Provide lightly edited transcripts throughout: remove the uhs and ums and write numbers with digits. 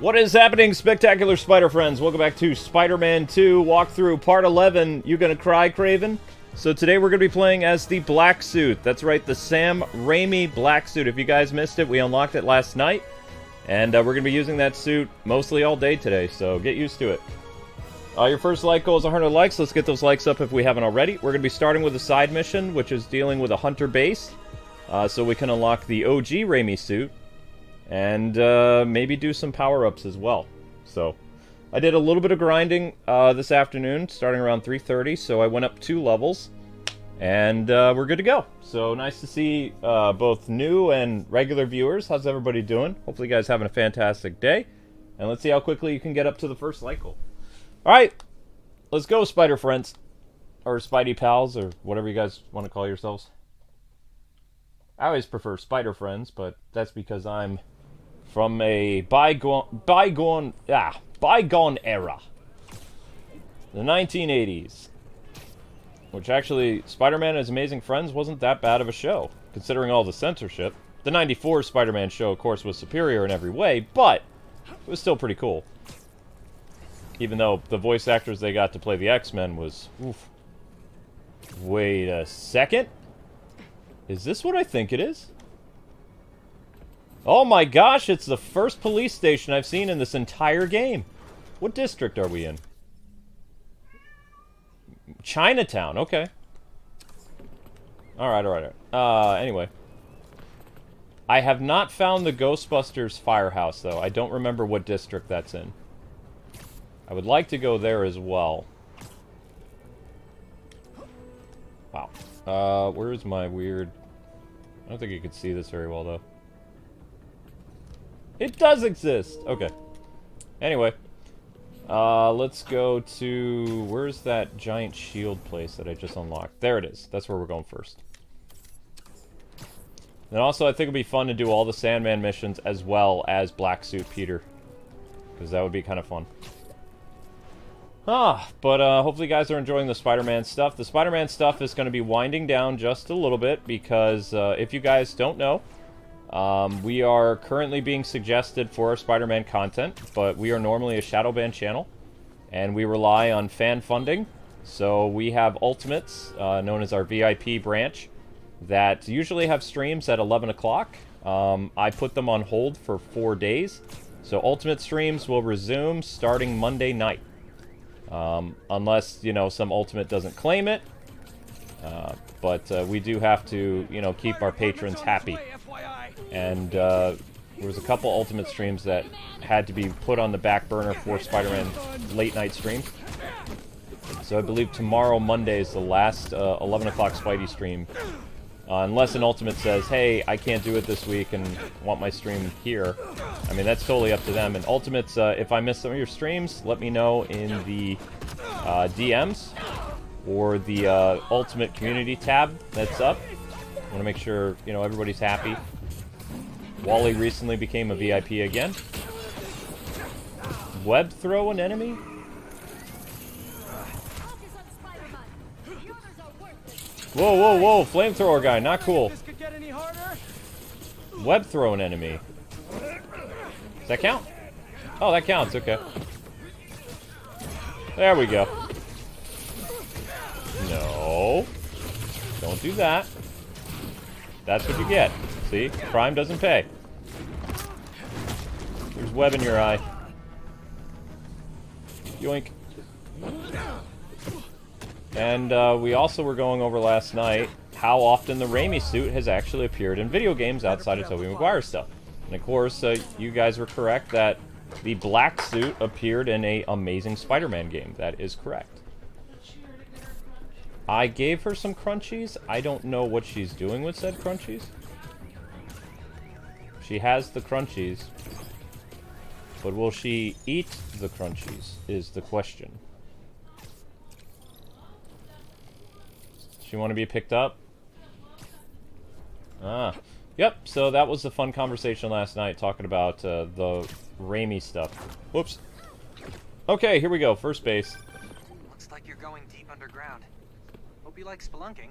What is happening, spectacular spider friends? Welcome back to Spider-Man 2 walkthrough part 11. You gonna cry, Kraven? So today we're gonna be playing as the Black Suit. That's right, the Sam Raimi Black Suit. If you guys missed it, we unlocked it last night, and we're gonna be using that suit mostly all day today. So get used to it. Your first like goal is 100 likes. Let's get those likes up if we haven't already. We're gonna be starting with a side mission, which is dealing with a hunter base, so we can unlock the OG Raimi suit. And maybe do some power-ups as well. So, I did a little bit of grinding this afternoon, starting around 3:30, so I went up 2 levels, and we're good to go. So, nice to see both new and regular viewers. How's everybody doing? Hopefully you guys having a fantastic day. And let's see how quickly you can get up to the first like goal. Alright, let's go, Spider Friends. Or Spidey Pals, or whatever you guys want to call yourselves. I always prefer Spider Friends, but that's because I'm from a bygone era. The 1980s. Which actually, Spider-Man and His Amazing Friends wasn't that bad of a show, considering all the censorship. The 94 Spider-Man show, of course, was superior in every way, but it was still pretty cool. Even though the voice actors they got to play the X-Men was... oof. Wait a second? Is this what I think it is? Oh my gosh, it's the first police station I've seen in this entire game. What district are we in? Chinatown, okay. Alright. Anyway. I have not found the Ghostbusters firehouse, though. I don't remember what district that's in. I would like to go there as well. Wow. Where's my weird... I don't think you could see this very well, though. It does exist! Okay. Anyway. Let's go to... where's that giant shield place that I just unlocked? There it is. That's where we're going first. And also, I think it'd be fun to do all the Sandman missions as well as Black Suit Peter. Because that would be kind of fun. But hopefully you guys are enjoying the Spider-Man stuff. The Spider-Man stuff is going to be winding down just a little bit because if you guys don't know, we are currently being suggested for our Spider-Man content, but we are normally a shadow ban channel, and we rely on fan funding. So we have Ultimates, known as our VIP branch, that usually have streams at 11 o'clock. I put them on hold for 4 days, so Ultimate streams will resume starting Monday night. Unless, you know, some Ultimate doesn't claim it. But we do have to, you know, keep our patrons happy. And there was a couple Ultimate streams that had to be put on the back burner for Spider-Man late night streams. So I believe tomorrow, Monday, is the last 11 o'clock Spidey stream. Unless an Ultimate says, hey, I can't do it this week and want my stream here. I mean, that's totally up to them. And Ultimates, if I miss some of your streams, let me know in the DMs or the Ultimate Community tab that's up. I want to make sure, you know, everybody's happy. Wally recently became a VIP again. Web throw an enemy? Whoa, flamethrower guy, not cool. Web throw an enemy. Does that count? Oh, that counts, okay. There we go. No. Don't do that. That's what you get. See? Crime doesn't pay. There's web in your eye. Yoink. And we also were going over last night how often the Raimi suit has actually appeared in video games outside of Tobey Maguire stuff. And of course, you guys were correct that the Black Suit appeared in a Amazing Spider-Man game. That is correct. I gave her some crunchies. I don't know what she's doing with said crunchies. She has the crunchies. But will she eat the crunchies is the question. You want to be picked up? Yep, so that was a fun conversation last night talking about the Raimi stuff. Whoops. Okay, here we go, first base. Looks like you're going deep underground. Hope you like spelunking.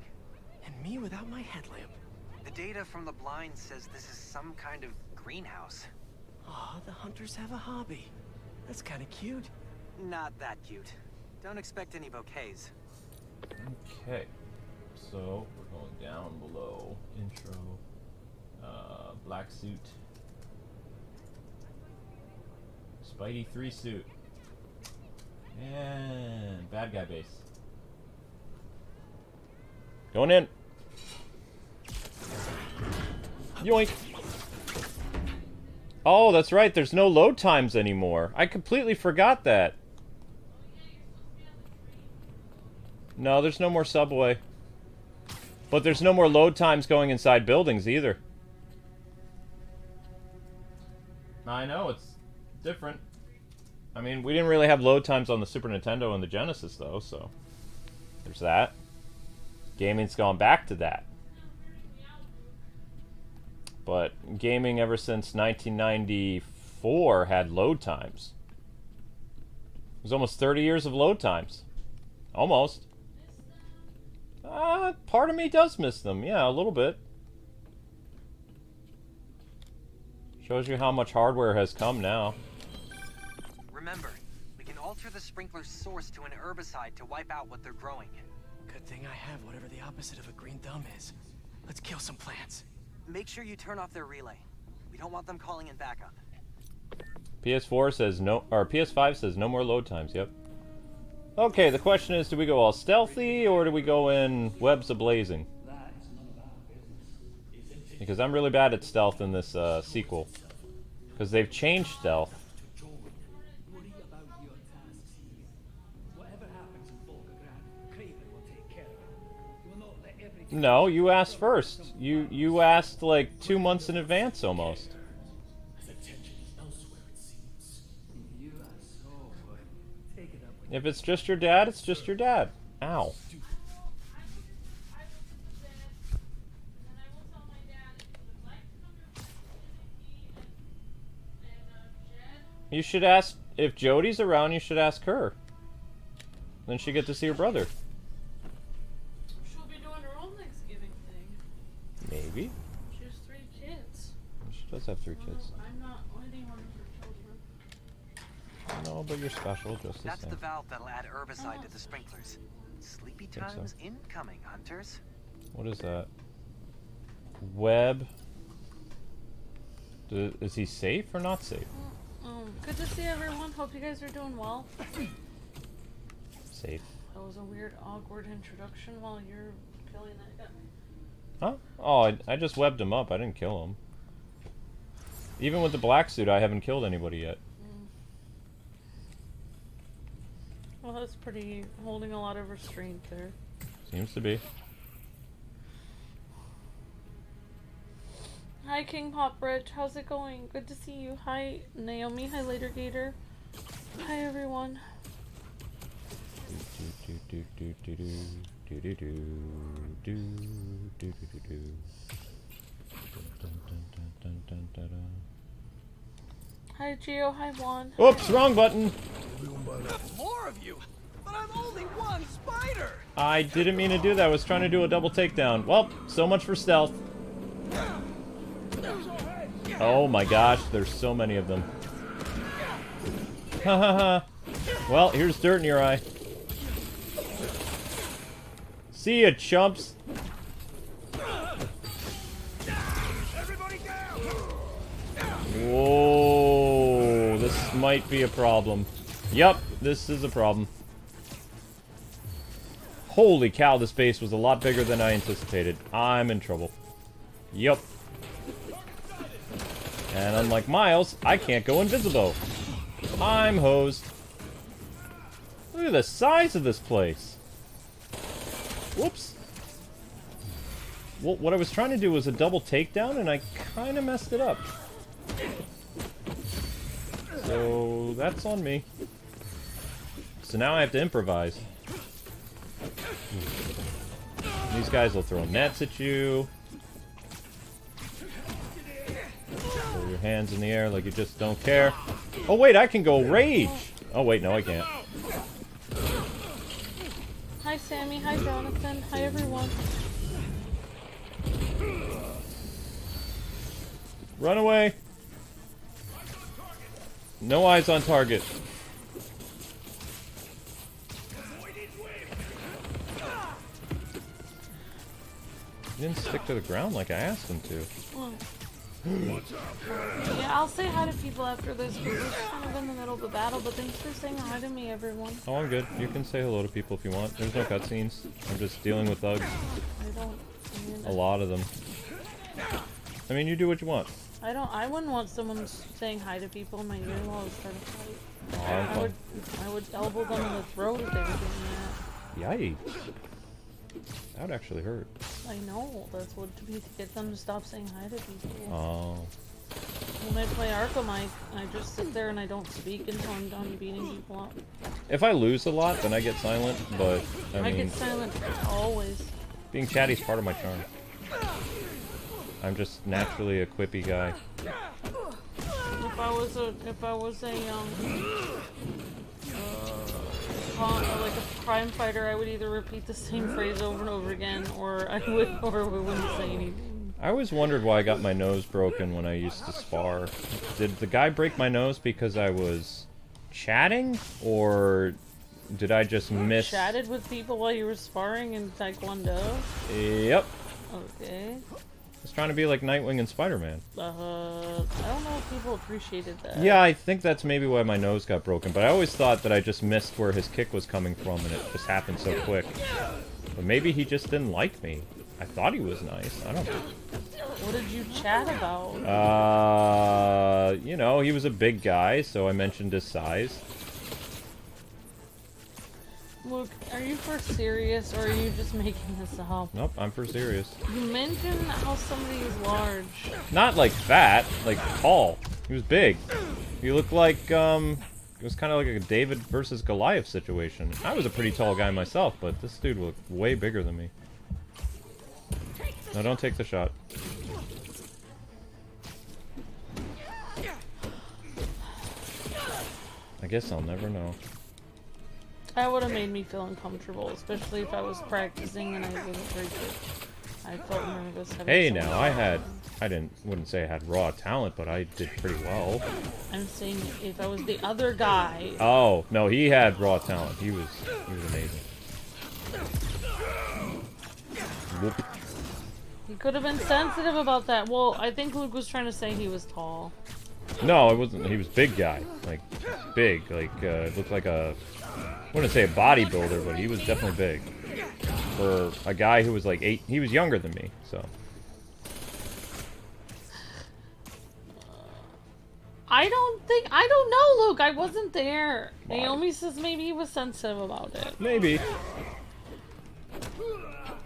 And me without my headlamp. The data from the blind says this is some kind of greenhouse. Aw, the hunters have a hobby. That's kind of cute. Not that cute. Don't expect any bouquets. Okay. So, we're going down below. Intro. Black suit. Spidey 3 suit. And bad guy base. Going in. Yoink. Oh, that's right. There's no load times anymore. I completely forgot that. No, there's no more subway. But there's no more load times going inside buildings either. I know, it's different. I mean, we didn't really have load times on the Super Nintendo and the Genesis, though, so... there's that. Gaming's gone back to that. But gaming ever since 1994 had load times. It was almost 30 years of load times. Almost. Part of me does miss them. Yeah, a little bit. Shows you how much hardware has come now. Remember, we can alter the sprinkler's source to an herbicide to wipe out what they're growing. Good thing I have whatever the opposite of a green thumb is. Let's kill some plants. Make sure you turn off their relay. We don't want them calling in backup. PS4 says no, or PS5 says no more load times. Yep. Okay, the question is, do we go all stealthy or do we go in webs a-blazing? Because I'm really bad at stealth in this sequel. Because they've changed stealth. No, you asked first. You asked like 2 months in advance almost. If it's just your dad, it's just your dad. Ow. You should ask, if Jody's around, you should ask her. Then she get to see her brother. She'll be doing her own Thanksgiving thing. Maybe. She has 3 kids. She does have 3 kids. I'm not letting one of her children. No, but you're special just the That's same. the valve that'll add herbicide to the sprinklers. Sleepy Think so. times incoming, hunters. What is that? Web. Is he safe or not safe? Good to see everyone. Hope you guys are doing well. Safe. That was a weird, awkward introduction while you're killing that guy. Huh? Oh, I just webbed him up. I didn't kill him. Even with the black suit, I haven't killed anybody yet. Well, that's pretty holding a lot of restraint there. Seems to be. Hi, King Pop Rich. How's it going? Good to see you. Hi, Naomi. Hi, Later Gator. Hi, everyone. Hi, Gio. Hi, Juan. Oops, wrong button. More of you, but I'm only one spider. I didn't mean to do that. I was trying to do a double takedown. Well, so much for stealth. Oh my gosh, there's so many of them. Ha ha ha. Well, here's dirt in your eye. See ya, chumps. Whoa, this might be a problem. Yup, this is a problem. Holy cow, this base was a lot bigger than I anticipated. I'm in trouble. Yup. And unlike Miles, I can't go invisible. I'm hosed. Look at the size of this place. Whoops. Well, what I was trying to do was a double takedown, and I kind of messed it up. So, that's on me. So now I have to improvise. These guys will throw nets at you. Throw your hands in the air like you just don't care. Oh wait, I can go rage! Oh wait, no I can't. Hi, Sammy. Hi, Jonathan. Hi, everyone. Run away! No eyes on target. He didn't stick to the ground like I asked him to. Yeah, I'll say hi to people after this because we're just kind of in the middle of the battle, but thanks for saying hi to me, everyone. Oh, I'm good. You can say hello to people if you want. There's no cutscenes. I'm just dealing with thugs. A lot of them. I mean, you do what you want. I wouldn't want someone saying hi to people in my ear while I was trying to fight. Oh, I would elbow them in the throat if they were doing that. yikes. That would actually hurt. I know, that's what to get them to stop saying hi to people. Oh. When I play Arkham, I just sit there and I don't speak until I'm done beating people up. If I lose a lot, then I get silent, but I mean, get silent always. being chatty is part of my charm. I'm just naturally a quippy guy. If I was a like a crime fighter, I would either repeat the same phrase over and over again, or we wouldn't say anything. I always wondered why I got my nose broken when I used to spar. Did the guy break my nose because I was chatting, or did I just miss? Chatted with people while you were sparring in Taekwondo? Yep. Okay. I was trying to be like Nightwing and Spider-Man. I don't know if people appreciated that. Yeah, I think that's maybe why my nose got broken, but I always thought that I just missed where his kick was coming from and it just happened so quick. But maybe he just didn't like me. I thought he was nice. I don't know. What did you chat about? You know, he was a big guy, so I mentioned his size. Look, are you for serious, or are you just making this up? Nope, I'm for serious. You mentioned how somebody is large. Not like fat, like tall. He was big. He looked like, it was kind of like a David versus Goliath situation. I was a pretty tall guy myself, but this dude looked way bigger than me. No, don't take the shot. I guess I'll never know. That would have made me feel uncomfortable, especially if I was practicing and I didn't break it. I felt nervous. Hey, now I wouldn't say I had raw talent, but I did pretty well. I'm saying if I was the other guy. Oh no, he had raw talent. He was amazing. Whoop. He could have been sensitive about that. Well, I think Luke was trying to say he was tall. No, it wasn't. He was big guy, like big, like looked like a. I wouldn't say a bodybuilder, but he was definitely big. For a guy who was like 8, he was younger than me, so. I don't know, Luke. I wasn't there. Why? Naomi says maybe he was sensitive about it. Maybe.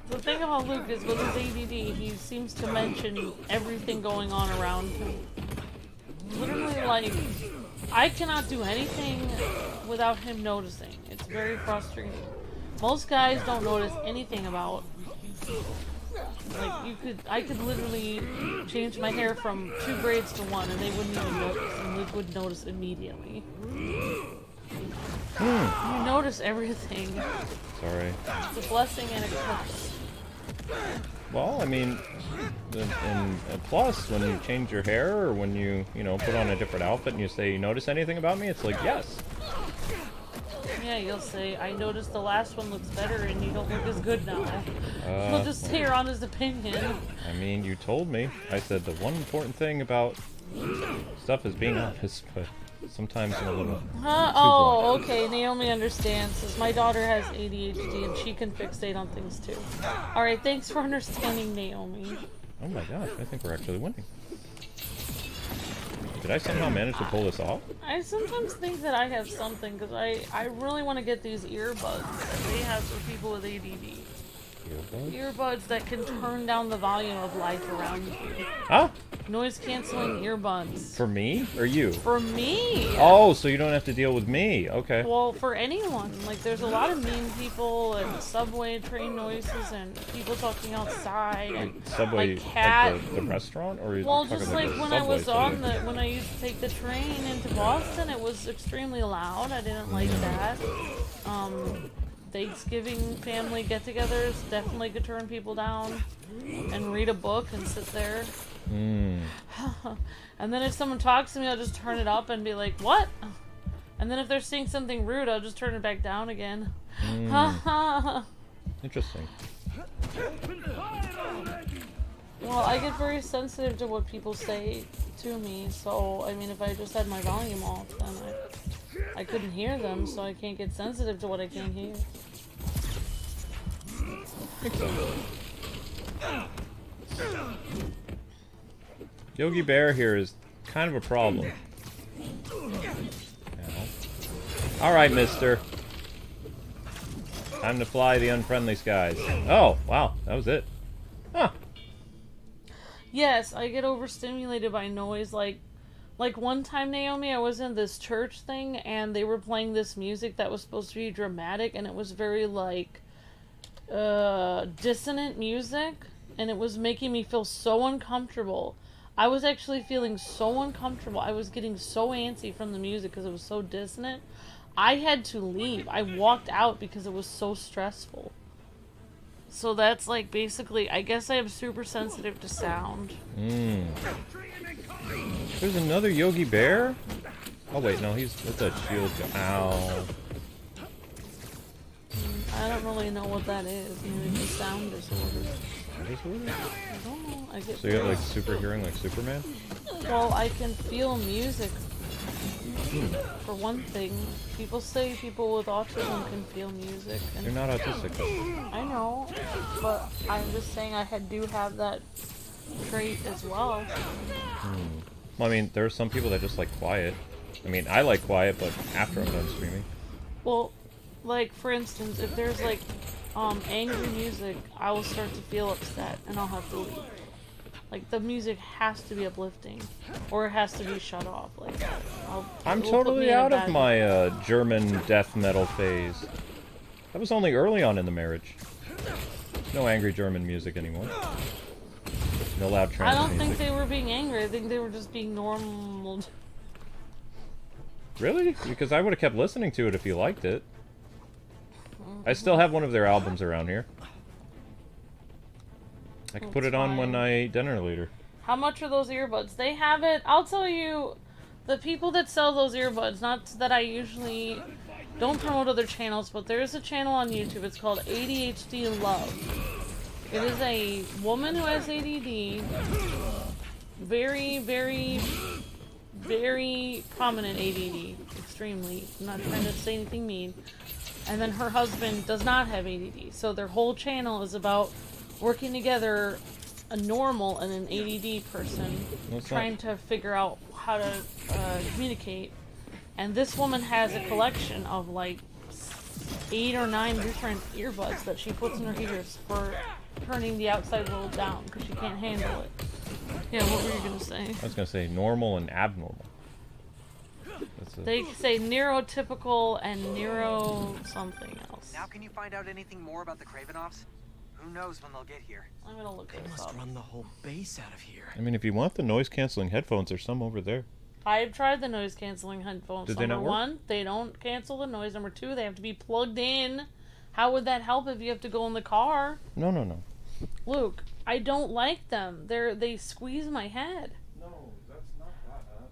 The thing about Luke is with his ADD, he seems to mention everything going on around him. Literally, like, I cannot do anything without him noticing. It's very frustrating. Most guys don't notice anything about. Like, I could literally change my hair from 2 braids to 1 and they wouldn't even notice, and Luke would notice immediately. You notice everything. Sorry. It's a blessing and a curse. Well, I mean, and plus, when you change your hair or when you put on a different outfit and you say, you notice anything about me? It's like, yes. Yeah, you'll say, I noticed the last one looks better and you don't look as good now. He'll just say your honest opinion. I mean, you told me. I said the one important thing about stuff is being honest, but sometimes I'm a little Oh, okay. Naomi understands. Says, my daughter has ADHD and she can fixate on things too. Alright, thanks for understanding, Naomi. Oh my gosh, I think we're actually winning. Did I somehow manage to pull this off? I sometimes think that I have something, because I really want to get these earbuds that they have for people with ADD. Earbuds? Earbuds that can turn down the volume of life around you. Huh? Noise canceling earbuds. For me or you? For me! Oh, so you don't have to deal with me. Okay. Well, for anyone. Like, there's a lot of mean people and subway train noises and people talking outside and Subway, my cat. like the restaurant, or Well, just like when I was when I used to take the train into Boston, it was extremely loud. I didn't like that. Thanksgiving family get-togethers definitely could turn people down. And read a book and sit there. And then if someone talks to me, I'll just turn it up and be like, what? And then if they're saying something rude, I'll just turn it back down again. Interesting. Well, I get very sensitive to what people say to me, so, I mean, if I just had my volume off, then I couldn't hear them, so I can't get sensitive to what I can't hear. Yogi Bear here is kind of a problem. Alright, mister. Time to fly the unfriendly skies. Oh, wow, that was it. Huh. Yes, I get overstimulated by noise. Like one time, Naomi, I was in this church thing, and they were playing this music that was supposed to be dramatic, and it was very, like, dissonant music, and it was making me feel so uncomfortable. I was actually feeling so uncomfortable. I was getting so antsy from the music because it was so dissonant. I had to leave. I walked out because it was so stressful. So that's like basically, I guess I am super sensitive to sound. There's another Yogi Bear? Oh wait, no, that's a shield. Ow. I don't really know what that is. Maybe it's a sound disorder. Disorder? I don't know. I get So you have like super hearing like Superman? Well, I can feel music. For one thing, people say people with autism can feel music. And You're not autistic. I know, but I'm just saying I do have that trait as well. Well, I mean, there are some people that just like quiet. I mean, I like quiet, but after I'm done screaming. Well, like for instance, if there's like angry music, I will start to feel upset and I'll have to leave. Like the music has to be uplifting, or it has to be shut off. Like I'm totally out of my German death metal phase. That was only early on in the marriage. No angry German music anymore. No loud trance I don't music. think they were being angry. I think they were just being normal. Really? Because I would have kept listening to it if you liked it. I still have one of their albums around here. I can put it on when I eat dinner later. How much are those earbuds? They have it. I'll tell you, the people that sell those earbuds, not that I usually don't promote other channels, but there is a channel on YouTube. It's called ADHD Love. It is a woman who has ADD. Very, very, very prominent ADD. Extremely. I'm not trying to say anything mean. And then her husband does not have ADD. So their whole channel is about working together, a normal and an ADD person, trying to figure out how to communicate. And this woman has a collection of like 8 or 9 different earbuds that she puts in her ears for turning the outside world down because she can't handle it. Yeah, what were you gonna say? I was gonna say normal and abnormal. They say neurotypical and neuro something else. Now can you find out anything more about the Kravenoffs? Who knows when they'll get here? I'm gonna look They this must up. run the whole base out of here. I mean, if you want the noise-canceling headphones, there's some over there. I've tried the noise canceling headphones. Did they not Number work? 1, they don't cancel the noise. Number 2, they have to be plugged in. How would that help if you have to go in the car? No, no, no. Luke, I don't like them. They squeeze my head. No, that's not that.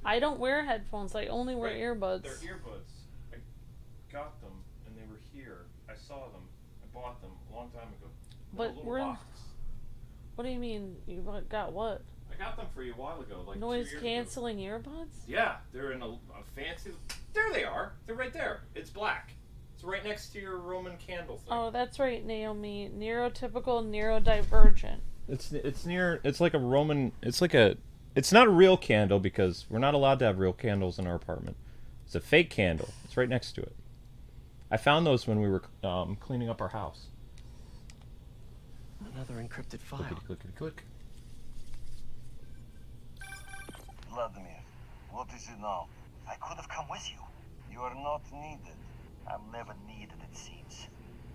I don't wear headphones. I only wear earbuds. They're earbuds. I got them, and they were here. I saw them. I bought them a long time ago. But we're in... What do you mean? You got what? I got them for you a while ago, like Noise 2 years canceling earbuds? Yeah, they're in a fancy... There they are. They're right there. It's black. It's right next to your Roman candle thing. Oh, that's right, Naomi. Neurotypical, neurodivergent. It's near... It's like a Roman... It's like a... It's not a real candle because we're not allowed to have real candles in our apartment. It's a fake candle. It's right next to it. I found those when we were cleaning up our house. Another encrypted file. Clickety, clickety, click. Vladimir, what is it now? I could have come with you. You are not needed. I'm never needed, it seems.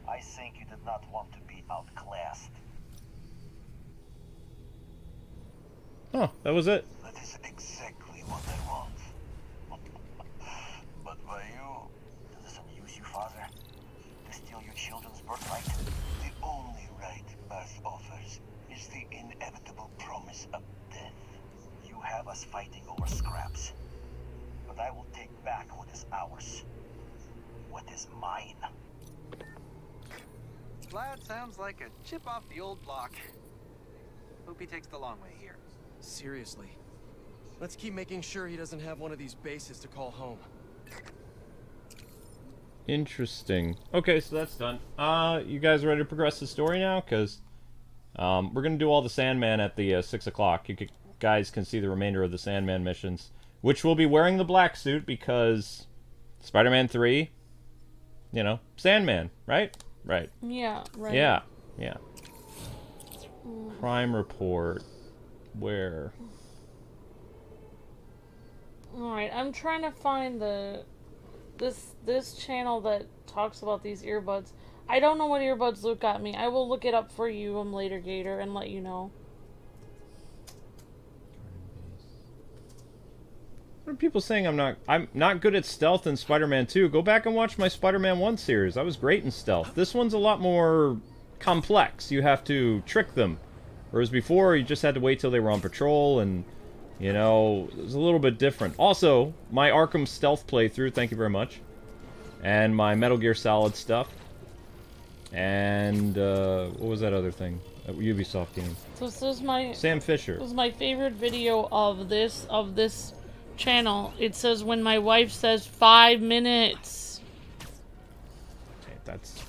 I think you did not want to be outclassed. Oh, that was it. That is exactly what I want. But by you, does this amuse you, Father? To steal your children's birthright? The only right birth offers is the inevitable promise of death. have us fighting over scraps. But I will take back what is ours. What is mine. Glad sounds like a chip off the old block. Hope he takes the long way here. Seriously. Let's keep making sure he doesn't have one of these bases to call home. Interesting. Okay, so that's done. You guys ready to progress the story now? Because we're going to do all the Sandman at the 6 o'clock. You guys can see the remainder of the Sandman missions, which will be wearing the black suit because Spider-Man 3, you know, Sandman, right? Right. Yeah, right. Yeah, yeah. Crime report. Where? Alright, I'm trying to find this channel that talks about these earbuds. I don't know what earbuds Luke got me. I will look it up for you later, Gator, and let you know. What are people saying I'm not good at stealth in Spider-Man 2? Go back and watch my Spider-Man 1 series. I was great in stealth. This one's a lot more complex. You have to trick them. Whereas before, you just had to wait till they were on patrol, and, you know, it was a little bit different. Also, my Arkham stealth playthrough, thank you very much. And my Metal Gear Solid stuff. And, what was that other thing? A Ubisoft game. So this is my... Sam Fisher. This is my favorite video of this channel. It says when my wife says 5 minutes. Okay, that's...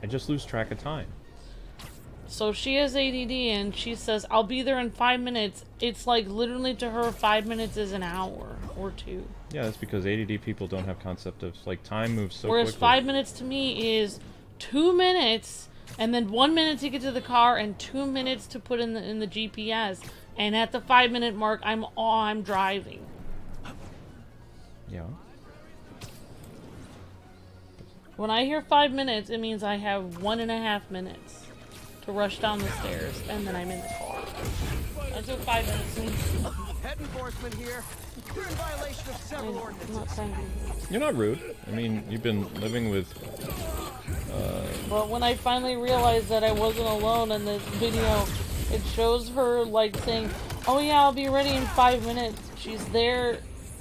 I just lose track of time. So she has ADD and she says, I'll be there in 5 minutes. It's like literally to her 5 minutes is an hour or 2. Yeah, that's because ADD people don't have concept of, like, time moves so Whereas quickly. 5 minutes to me is 2 minutes and then 1 minute to get to the car and 2 minutes to put in the GPS. And at the 5 minute mark, I'm driving. Yeah. When I hear 5 minutes, it means I have 1.5 minutes to rush down the stairs, and then I'm in the car. That's what 5 minutes means. Head enforcement here. You're in violation of several I'm ordinances. not trying to be rude. You're not rude. I mean, you've been living with... But when I finally realized that I wasn't alone in this video, it shows her, like, saying, oh yeah, I'll be ready in 5 minutes. She's there.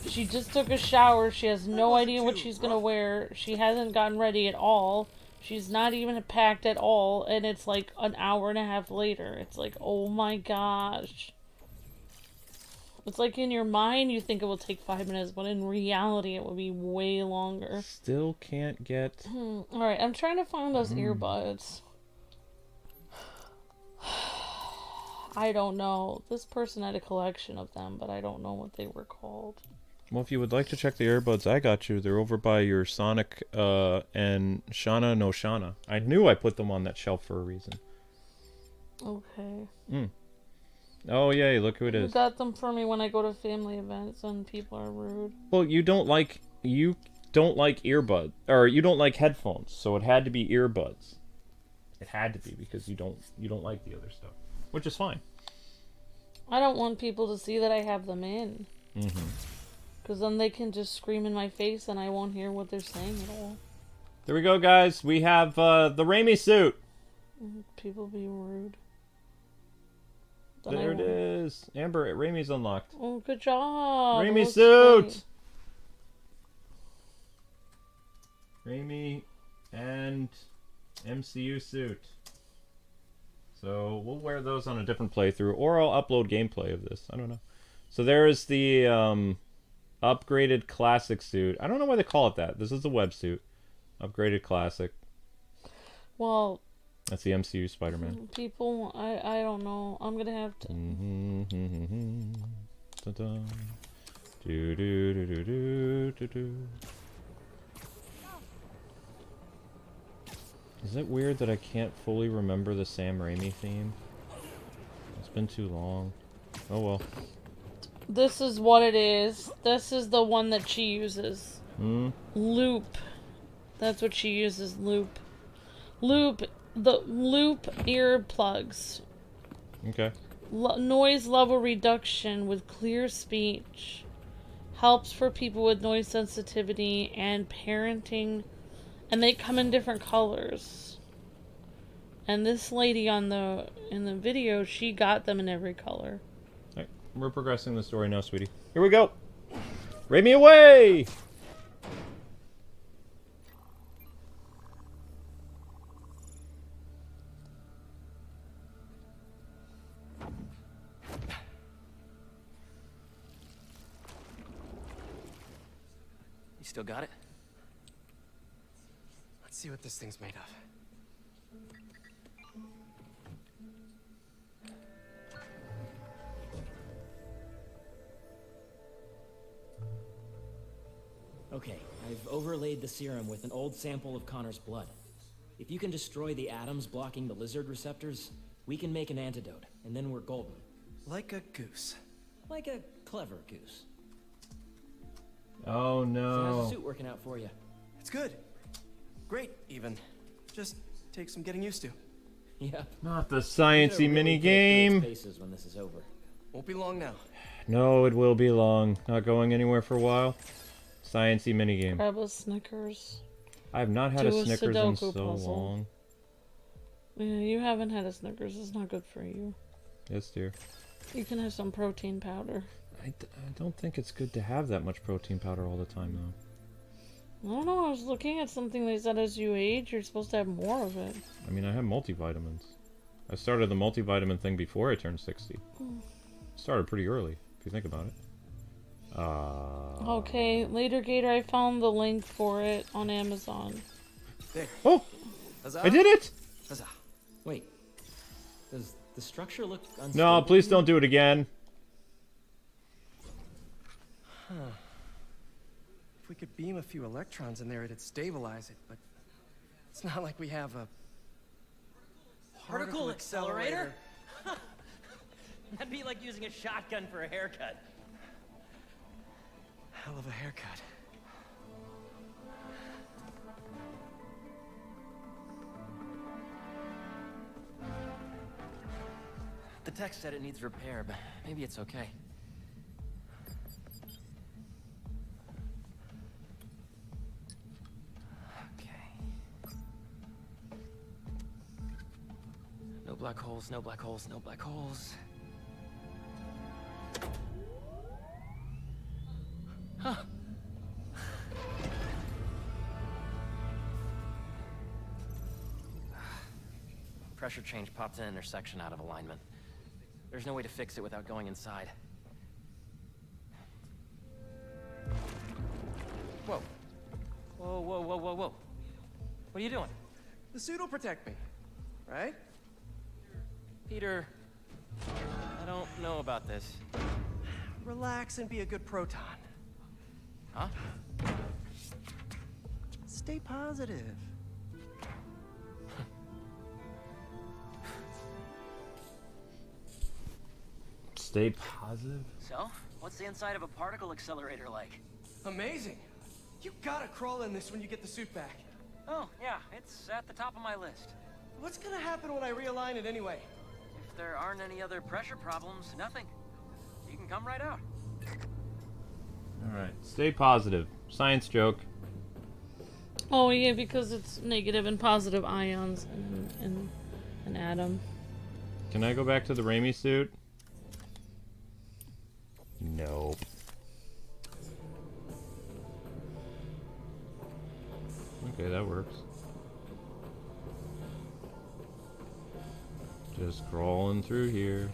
She just took a shower. She has no idea what she's gonna wear. She hasn't gotten ready at all. She's not even packed at all, and it's like an hour and a half later. It's like, oh my gosh. It's like in your mind you think it will take 5 minutes, but in reality it will be way longer. Still can't get... Alright, I'm trying to find those earbuds. I don't know. This person had a collection of them, but I don't know what they were called. Well, if you would like to check the earbuds, I got you. They're over by your Sonic and Shauna no Shauna. I knew I put them on that shelf for a reason. Okay. Oh, yay, look who it You is. got them for me when I go to family events and people are rude. Well, you don't like earbuds, or you don't like headphones, so it had to be earbuds. It had to be because you don't like the other stuff, which is fine. I don't want people to see that I have them in. Because then they can just scream in my face and I won't hear what they're saying at all. There we go, guys. We have the Rami suit. People be rude. Then There it is. Amber, Rami's unlocked. Oh, good job. Rami It looks suit! great. Rami and MCU suit. So we'll wear those on a different playthrough, or I'll upload gameplay of this. I don't know. So there is the upgraded classic suit. I don't know why they call it that. This is the web suit. Upgraded classic. Well, That's the MCU Spider-Man. people, I don't know. I'm gonna have to. Ta-da. Do-do-do-do-do-do-do. Is it weird that I can't fully remember the Sam Raimi theme? It's been too long. Oh well. This is what it is. This is the one that she uses. Loop. That's what she uses, loop. Loop. The loop earplugs. Okay. Noise level reduction with clear speech. Helps for people with noise sensitivity and parenting. And they come in different colors. And this lady in the video, she got them in every color. we're progressing the story now, sweetie. Here we go. Raid me away! You still got it? Let's see what this thing's made of. Okay, I've overlaid the serum with an old sample of Connor's blood. If you can destroy the atoms blocking the lizard receptors, we can make an antidote, and then we're golden. Like a goose. Like a clever goose. Oh So how's the no. suit working out for you? It's good. Great, even. Just take some getting used to. Yeah. Not the You're sciencey gonna mini really put it through game. its paces when this is over. Won't be long now. No, it will be long. Not going anywhere for a while. Sciencey mini game. Grab a Snickers. I have not had a Do a Snickers in Sudoku so puzzle. long. Yeah, you haven't had a Snickers. It's not good for you. Yes, dear. You can have some protein powder. I don't think it's good to have that much protein powder all the time, though. I don't know. I was looking at something they said as you age, you're supposed to have more of it. I mean, I have multivitamins. I started the multivitamin thing before I turned 60. Started pretty early, if you think about it. Okay, later, Gator, I found the link for it on Amazon. There. Oh! Huzzah. I did it! Huzzah. Wait. Does the structure look unstable? No, please don't do it again. If we could beam a few electrons in there, it'd stabilize it, but it's not like we have a Particle accelerator? That'd be like using a shotgun for a haircut. Hell of a haircut. The text said it needs repair, but maybe it's okay. Okay. No black holes, no black holes, no black holes. Huh. Pressure change popped an intersection out of alignment. There's no way to fix it without going inside. Whoa. Whoa, whoa, whoa, whoa, whoa. What are you doing? The suit will protect me, right? Peter, I don't know about this. Relax and be a good proton. Huh? Stay positive. Stay positive. So, what's the inside of a particle accelerator like? Amazing. You gotta crawl in this when you get the suit back. Oh, yeah, it's at the top of my list. What's gonna happen when I realign it anyway? If there aren't any other pressure problems, nothing. You can come right out. Alright, stay positive. Science joke. Oh, yeah, because it's negative and positive ions in an atom. Can I go back to the Rami suit? Nope. Okay, that works. Just crawling through here.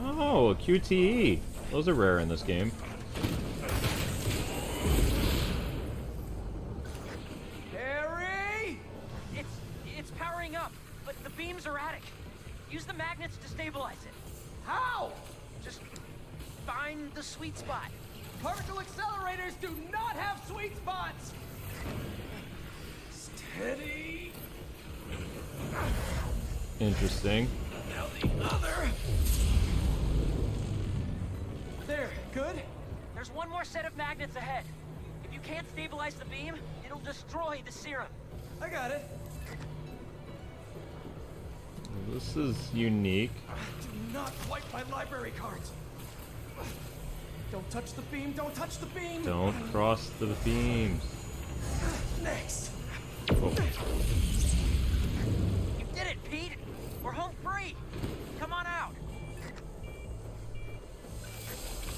Oh, a QTE. Those are rare in this game. Harry! It's powering up, but the beam's erratic. Use the magnets to stabilize it. How? Just find the sweet spot. Particle accelerators do not have sweet spots! Steady. Interesting. Now the other. There, good? There's one more set of magnets ahead. If you can't stabilize the beam, it'll destroy the serum. I got it. This is unique. Do not wipe my library cards. Don't touch the beam, don't touch the beam! Don't cross the beams. Next! Oh. You did it, Pete! We're home free! Come on out!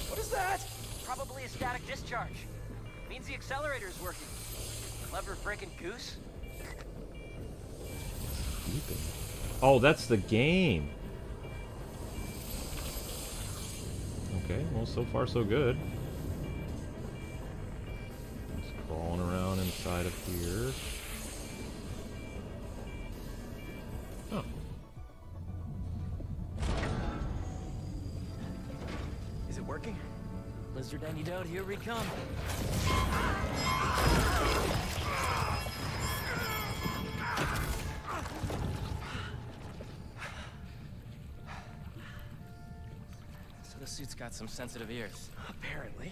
What is that? Probably a static discharge. Means the accelerator's working. Clever frickin' goose. Oh, that's the game. Okay, well, so far so good. Just crawling around inside of here. Oh. Is it working? Lizard antidote, here we come. So the suit's got some sensitive ears. Apparently.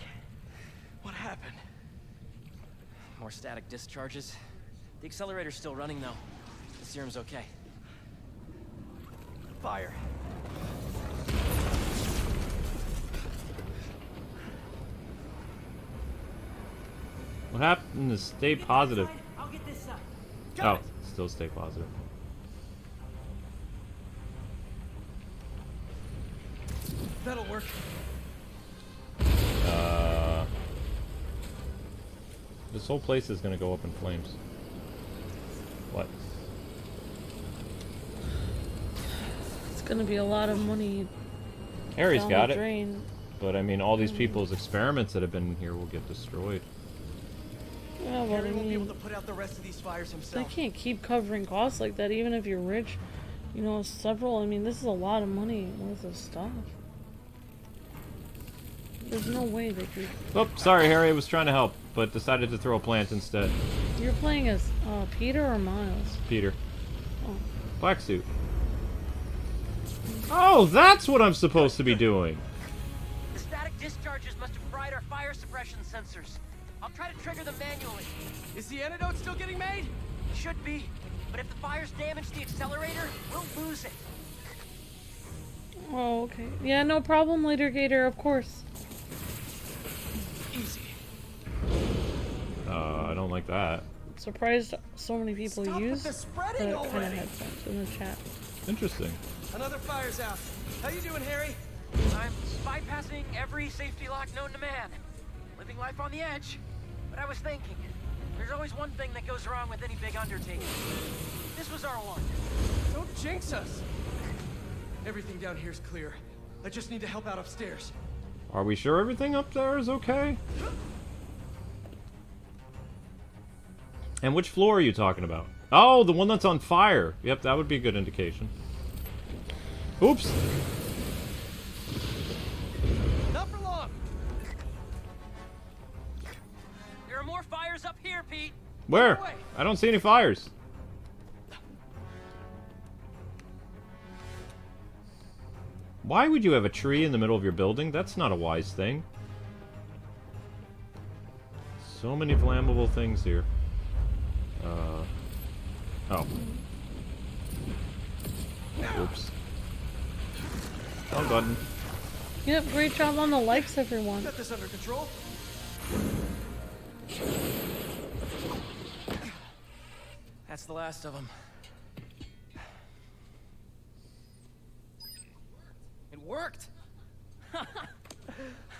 What happened? More static discharges. The accelerator's still running, though. The serum's okay. Fire. What happened to stay positive? I'll get this side. Oh, still stay positive. That'll work. This whole place is gonna go up in flames. What? It's gonna be a lot of money. Harry's down got the it. drain. But I mean, all these people's experiments that have been here will get destroyed. Yeah, but I Harry won't be able mean, to put out the rest of these fires they himself. can't keep covering costs like that, even if you're rich. You know, several. I mean, this is a lot of money worth of stuff. There's no way they could. Oh, sorry, Harry was trying to help, but decided to throw a plant instead. You're playing as Peter or Miles? Peter. Oh. Black suit. Oh, that's what I'm supposed to be doing. The static discharges must have fried our fire suppression sensors. I'll try to trigger them manually. Is the antidote still getting made? Should be. But if the fires damage the accelerator, we'll lose it. Oh, okay. Yeah, no problem, Leader Gator, of course. Easy. I don't like that. Surprised so many people Stop with use the that spreading kind of already. headsets in the chat. Interesting. Another fire's out. How you doing, Harry? I'm bypassing every safety lock known to man. Living life on the edge. But I was thinking, there's always one thing that goes wrong with any big undertaking. This was our one. Don't jinx us. Everything down here's clear. I just need to help out upstairs. Are we sure everything up there is okay? And which floor are you talking about? Oh, the one that's on fire. Yep, that would be a good indication. Oops. Not for long. There are more fires up here, Pete. Where? I don't see any fires. Why would you have a tree in the middle of your building? That's not a wise thing. So many flammable things here. Oh. Oops. Wrong button. Yep, great job on the likes, everyone. Got this under control. That's the last of them. It worked.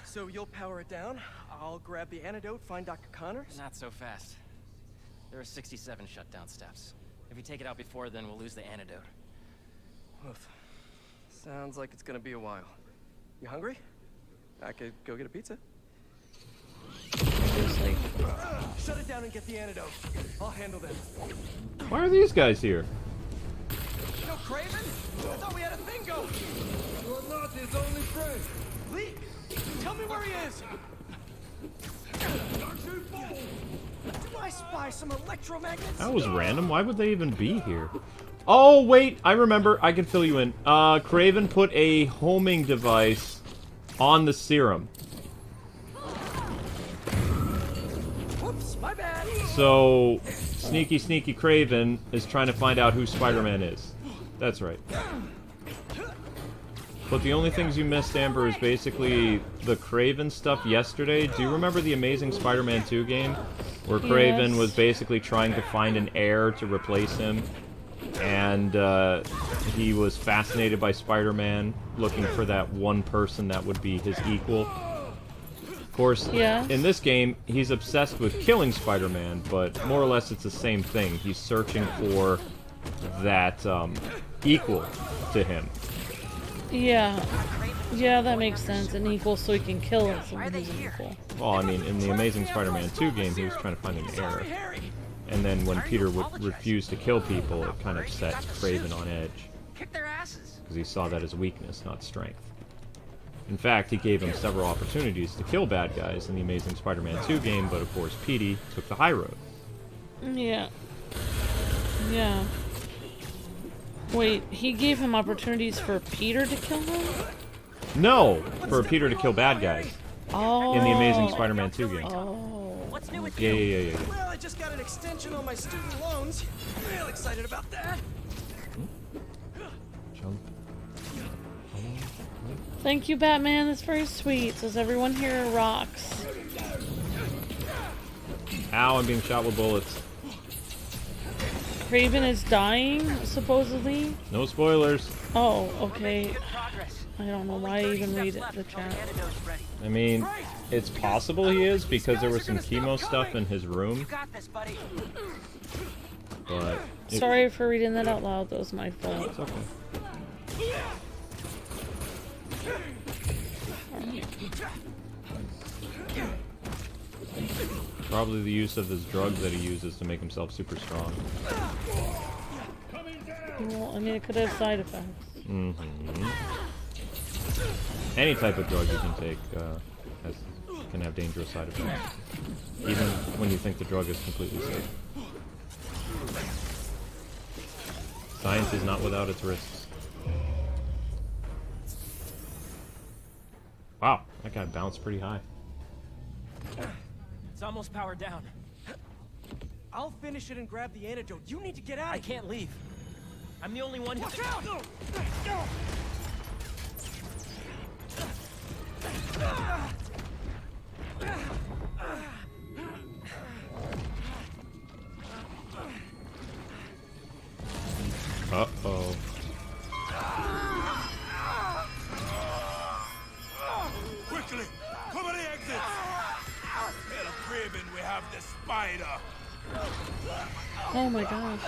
So you'll power it down. I'll grab the antidote, find Dr. Connors. Not so fast. There are 67 shutdown steps. If we take it out before then, we'll lose the antidote. Oof. Sounds like it's gonna be a while. You hungry? I could go get a pizza. Just like, Shut it down and get the antidote. I'll handle them. Why are these guys here? You know Kraven? I thought we had a thing going. You're not his only friend. Lee, tell me where he is. Do I spy some electromagnets? That was random. Why would they even be here? Oh, wait. I remember. I can fill you in. Kraven put a homing device on the serum. Whoops, my bad. So, sneaky Kraven is trying to find out who Spider-Man is. That's right. But the only things you missed, Amber, is basically the Kraven stuff yesterday. Do you remember the Amazing Spider-Man 2 game? Where Kraven Yes. was basically trying to find an heir to replace him? and he was fascinated by Spider-Man, looking for that one person that would be his equal. Of course, in this game, he's obsessed with killing Spider-Man, but more or less it's the same thing. He's searching for that equal to him. Yeah. Yeah, that makes sense. An equal so he can kill someone who's an equal. Well, I mean, in the Amazing Spider-Man 2 game, he was trying to find an heir. And then when Peter would refuse to kill people, it kind of set Kraven on edge. Because he saw that as weakness, not strength. In fact, he gave him several opportunities to kill bad guys in the Amazing Spider-Man 2 game, but of course Petey took the high road. Yeah. Yeah. Wait, he gave him opportunities for Peter to kill him? No! For Peter to kill bad guys. Oh. In the Amazing Spider-Man 2 game. Oh. What's new with Yeah. Well, I just got an extension on my student loans. Real excited about that. Jump. Thank you, Batman. That's very sweet. Says everyone here rocks. Ow, I'm being shot with bullets. Kraven is dying, supposedly. No spoilers. Oh, okay. I don't know why I even read the chat. I mean, it's possible he is, because there was some chemo stuff in his room. But... Sorry for reading that out loud. That was my fault. It's okay. Probably the use of his drugs that he uses to make himself super strong. Well, I mean, it could have side effects. Any type of drug you can take can have dangerous side effects, even when you think the drug is completely safe. Science is not without its risks. Wow, that guy bounced pretty high. It's almost powered down. I'll finish it and grab the antidote. You need to get out. I can't leave. I'm the only one who... Watch out! Uh-oh. Quickly, cover the exits! Tell Kraven we have the spider! Oh my gosh.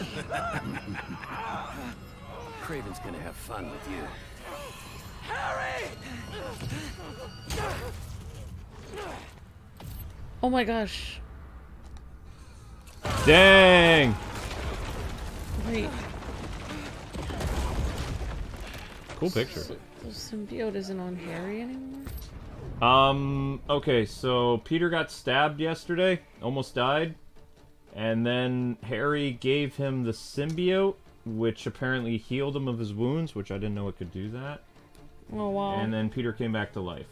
Kraven's gonna have fun with you. Oh my gosh. Dang! Wait. Cool picture. So, the symbiote isn't on Harry anymore? Okay, so Peter got stabbed yesterday, almost died, and then Harry gave him the symbiote, which apparently healed him of his wounds, which I didn't know it could do that. Oh wow. And then Peter came back to life.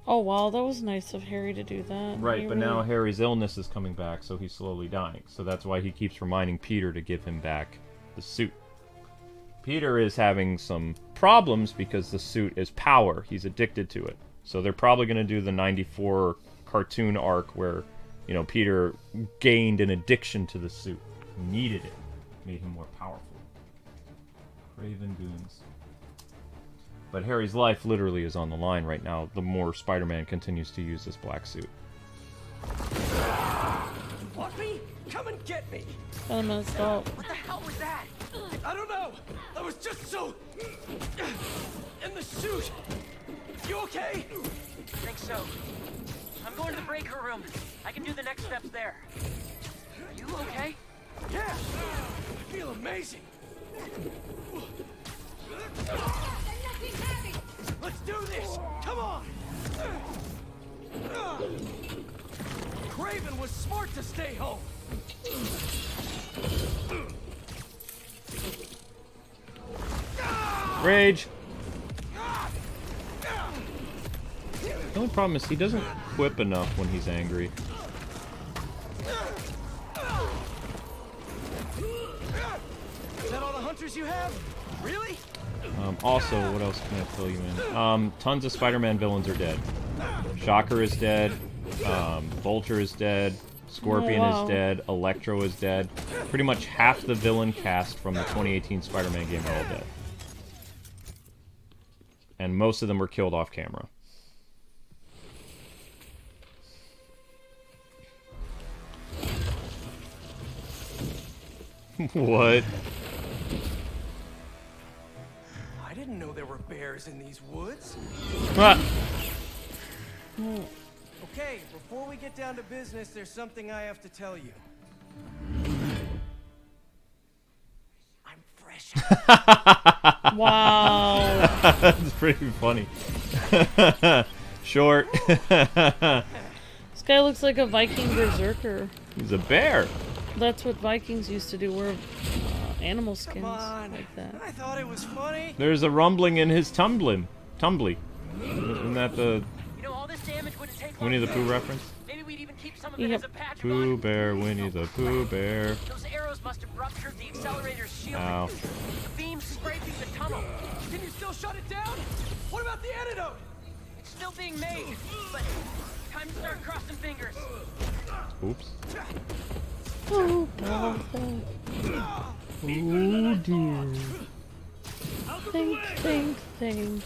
Oh wow, that was nice of Harry to do that. Right, He but really- now Harry's illness is coming back, so he's slowly dying. So that's why he keeps reminding Peter to give him back the suit. Peter is having some problems because the suit is power. He's addicted to it. So they're probably going to do the 94 cartoon arc where, you know, Peter gained an addiction to the suit. He needed it. Made him more powerful. Kraven goons. But Harry's life literally is on the line right now, the more Spider-Man continues to use this black suit. Want me? Come and get me! I'm gonna stop. What the hell was that? I don't know! I was just so... in the suit! You okay? I think so. I'm going to the break room. I can do the next steps there. Are you okay? Yeah! I feel amazing! Let's do this! Come on! Kraven was smart to stay home! Rage! The only problem is he doesn't whip enough when he's angry. Is that all the hunters you have? Really? Also, what else can I fill you in? Tons of Spider-Man villains are dead. Shocker is dead. Vulture is dead. Scorpion wow. is dead. Electro is dead. Pretty much half the villain cast from the 2018 Spider-Man game are all dead. And most of them were killed off camera. What? I didn't know there were bears in these woods. Ah. Okay, before we get down to business, there's something I have to tell you. I'm fresh. Wow. That's pretty funny. Short. This guy looks like a Viking berserker. He's a bear. That's what Vikings used to do, wear animal skins Come on. like that. I thought it was funny. There's a rumbling in his tumbly. Isn't that the You know, all this damage wouldn't take long. Winnie the Pooh reference? Maybe we'd even keep some of it Yep. as a patch Pooh on. Bear, Winnie the Pooh Bear. Those arrows must have ruptured the accelerator's shield. Ow. The beam's scraping the tunnel. Can you still shut it down? What about the antidote? It's still being made, but time to start crossing fingers. Oops. Oh, perfect. Oh dear. Think.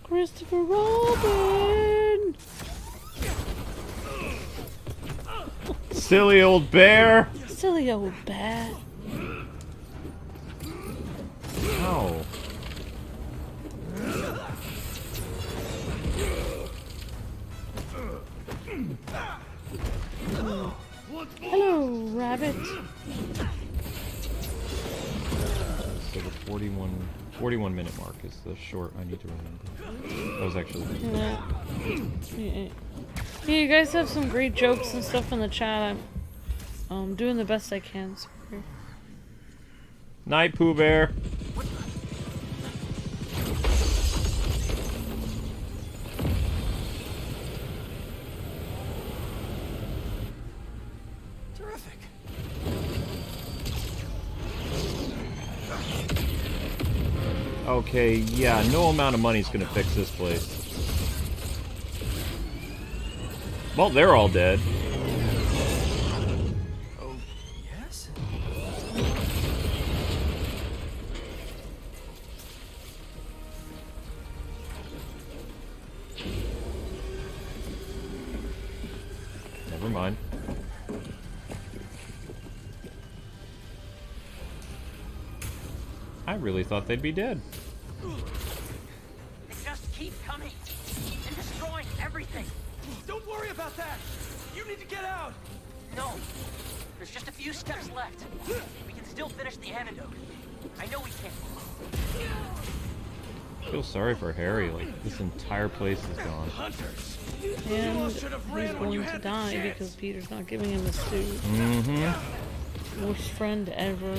Christopher Robin! Silly old bear! Silly old bat. Ow. Hello, rabbit. So the 41 minute mark is the short I need to remember. That was actually... Yeah. Yeah, you guys have some great jokes and stuff in the chat. I'm doing the best I can. Sorry. Night, Pooh Bear. Terrific. Okay, yeah, no amount of money is gonna fix this place. Well, they're all dead. Oh, yes? Never mind. I really thought they'd be dead. They just keep coming and destroying everything. Don't worry about that. You need to get out. No, there's just a few steps left. We can still finish the antidote. I know we can. I feel sorry for Harry. Like, this entire place is gone. Hunters. And he's going to die because Peter's not giving him the suit. Mm-hmm. Worst friend ever.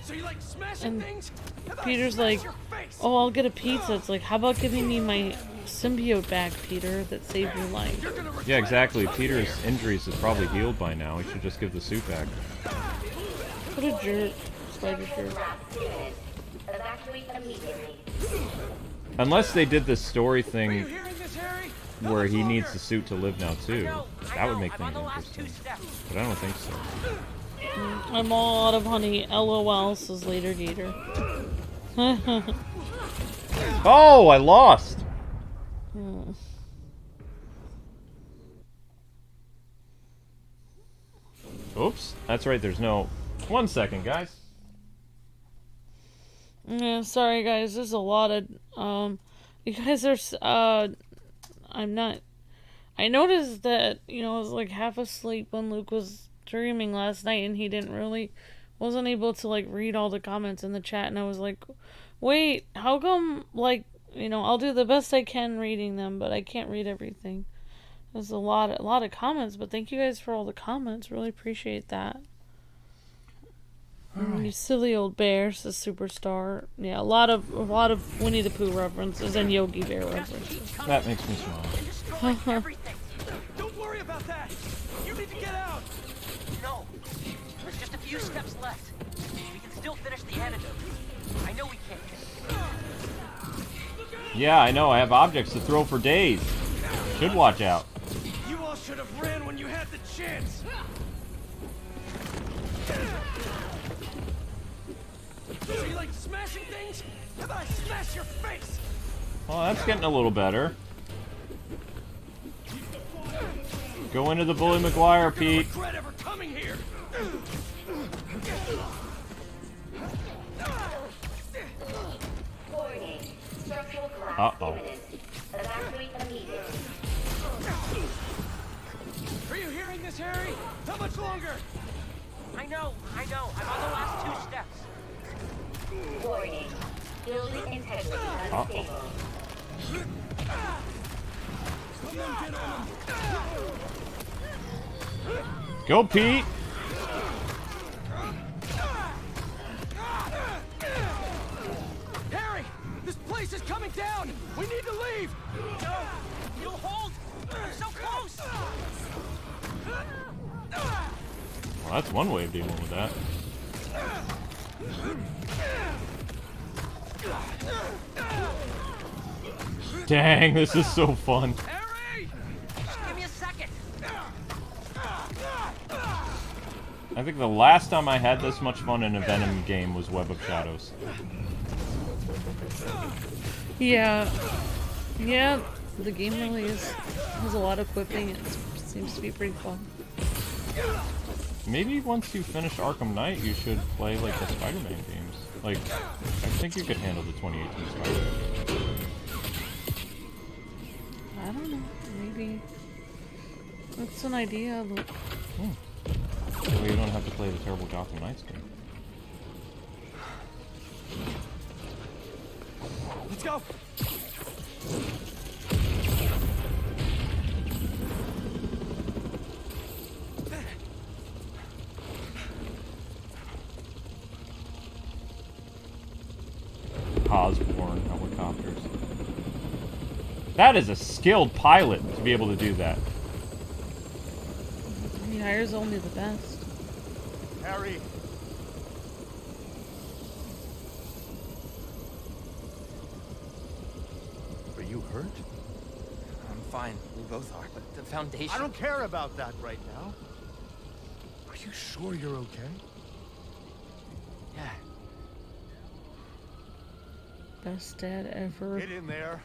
So you like smashing And things? How about I Peter's smash like, your face? oh, I'll get a pizza. It's like, how about giving me my symbiote back, Peter, that saved your life? You're gonna regret Yeah, exactly. it. Peter's injuries is probably healed by now. He should just give the suit back. What a jerk. Spider jerk. Unless they did this story Are you thing hearing this, Harry? How where much he longer? needs the suit to live now too. That would make I'm on things the last 2 interesting. steps. But I don't think so. I'm all out of honey. LOL, says Later Gator. Oh, I lost! Oops. That's right, there's no... 1 second, guys. Yeah, sorry guys, there's a lot of, you guys are, I'm not, I noticed that, you know, I was like half asleep when Luke was streaming last night and he wasn't able to like read all the comments in the chat, and I was like, wait, how come, like, you know, I'll do the best I can reading them, but I can't read everything. There's a lot of comments, but thank you guys for all the comments, really appreciate that. You silly old bear, says Superstar. Yeah, a lot of Winnie the Pooh references and Yogi Bear references. That makes me smile. Destroying everything. Don't worry about that. You need to get out. No, there's just a few steps left. We can still finish the antidote. I know we can. Yeah, I know. I have objects to throw for days. Should watch out. You all should have ran when you had the chance! So you like smashing things? How about I smash your face? Well, that's getting a little better. Go into the Bully McGuire, Pete. Regret ever coming here. Uh-oh. Are you hearing this, Harry? How much longer? I know. I'm on the last 2 steps. Warning. Building integrity unstable. Someone get on him. Go, Pete. Harry, this place is coming down. We need to leave. No, you hold. You're so close. Well, that's one way of dealing with that. Dang, this is so fun. Harry! Just give me a second. I think the last time I had this much fun in a Venom game was Web of Shadows. Yeah. Yeah, the game really has a lot of quipping. It seems to be pretty fun. Maybe once you finish Arkham Knight, you should play like the Spider-Man games. Like, I think you could handle the 2018 Spider-Man games. I don't know. Maybe. That's an idea, but... Well, you don't have to play the terrible Gotham Knights game. Let's go. Osborne helicopters. That is a skilled pilot to be able to do that. He hires only the best. Harry. Are you hurt? I'm fine. We both are. But the Foundation... I don't care about that right now. Are you sure you're okay? Yeah. Best dad ever. Get in there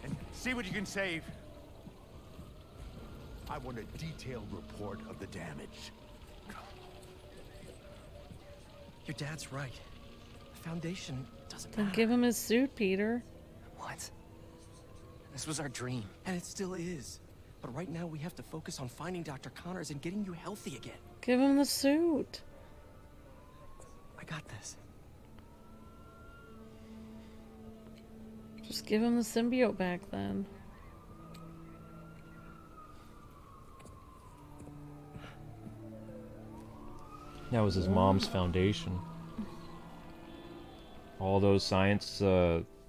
and see what you can save. I want a detailed report of the damage. Your dad's right. The Foundation doesn't Then matter. give him his suit, Peter. What? This was our dream. And it still is. But right now we have to focus on finding Dr. Connors and getting you healthy again. Give him the suit. I got this. Just give him the symbiote back then. That was his mom's foundation. All those science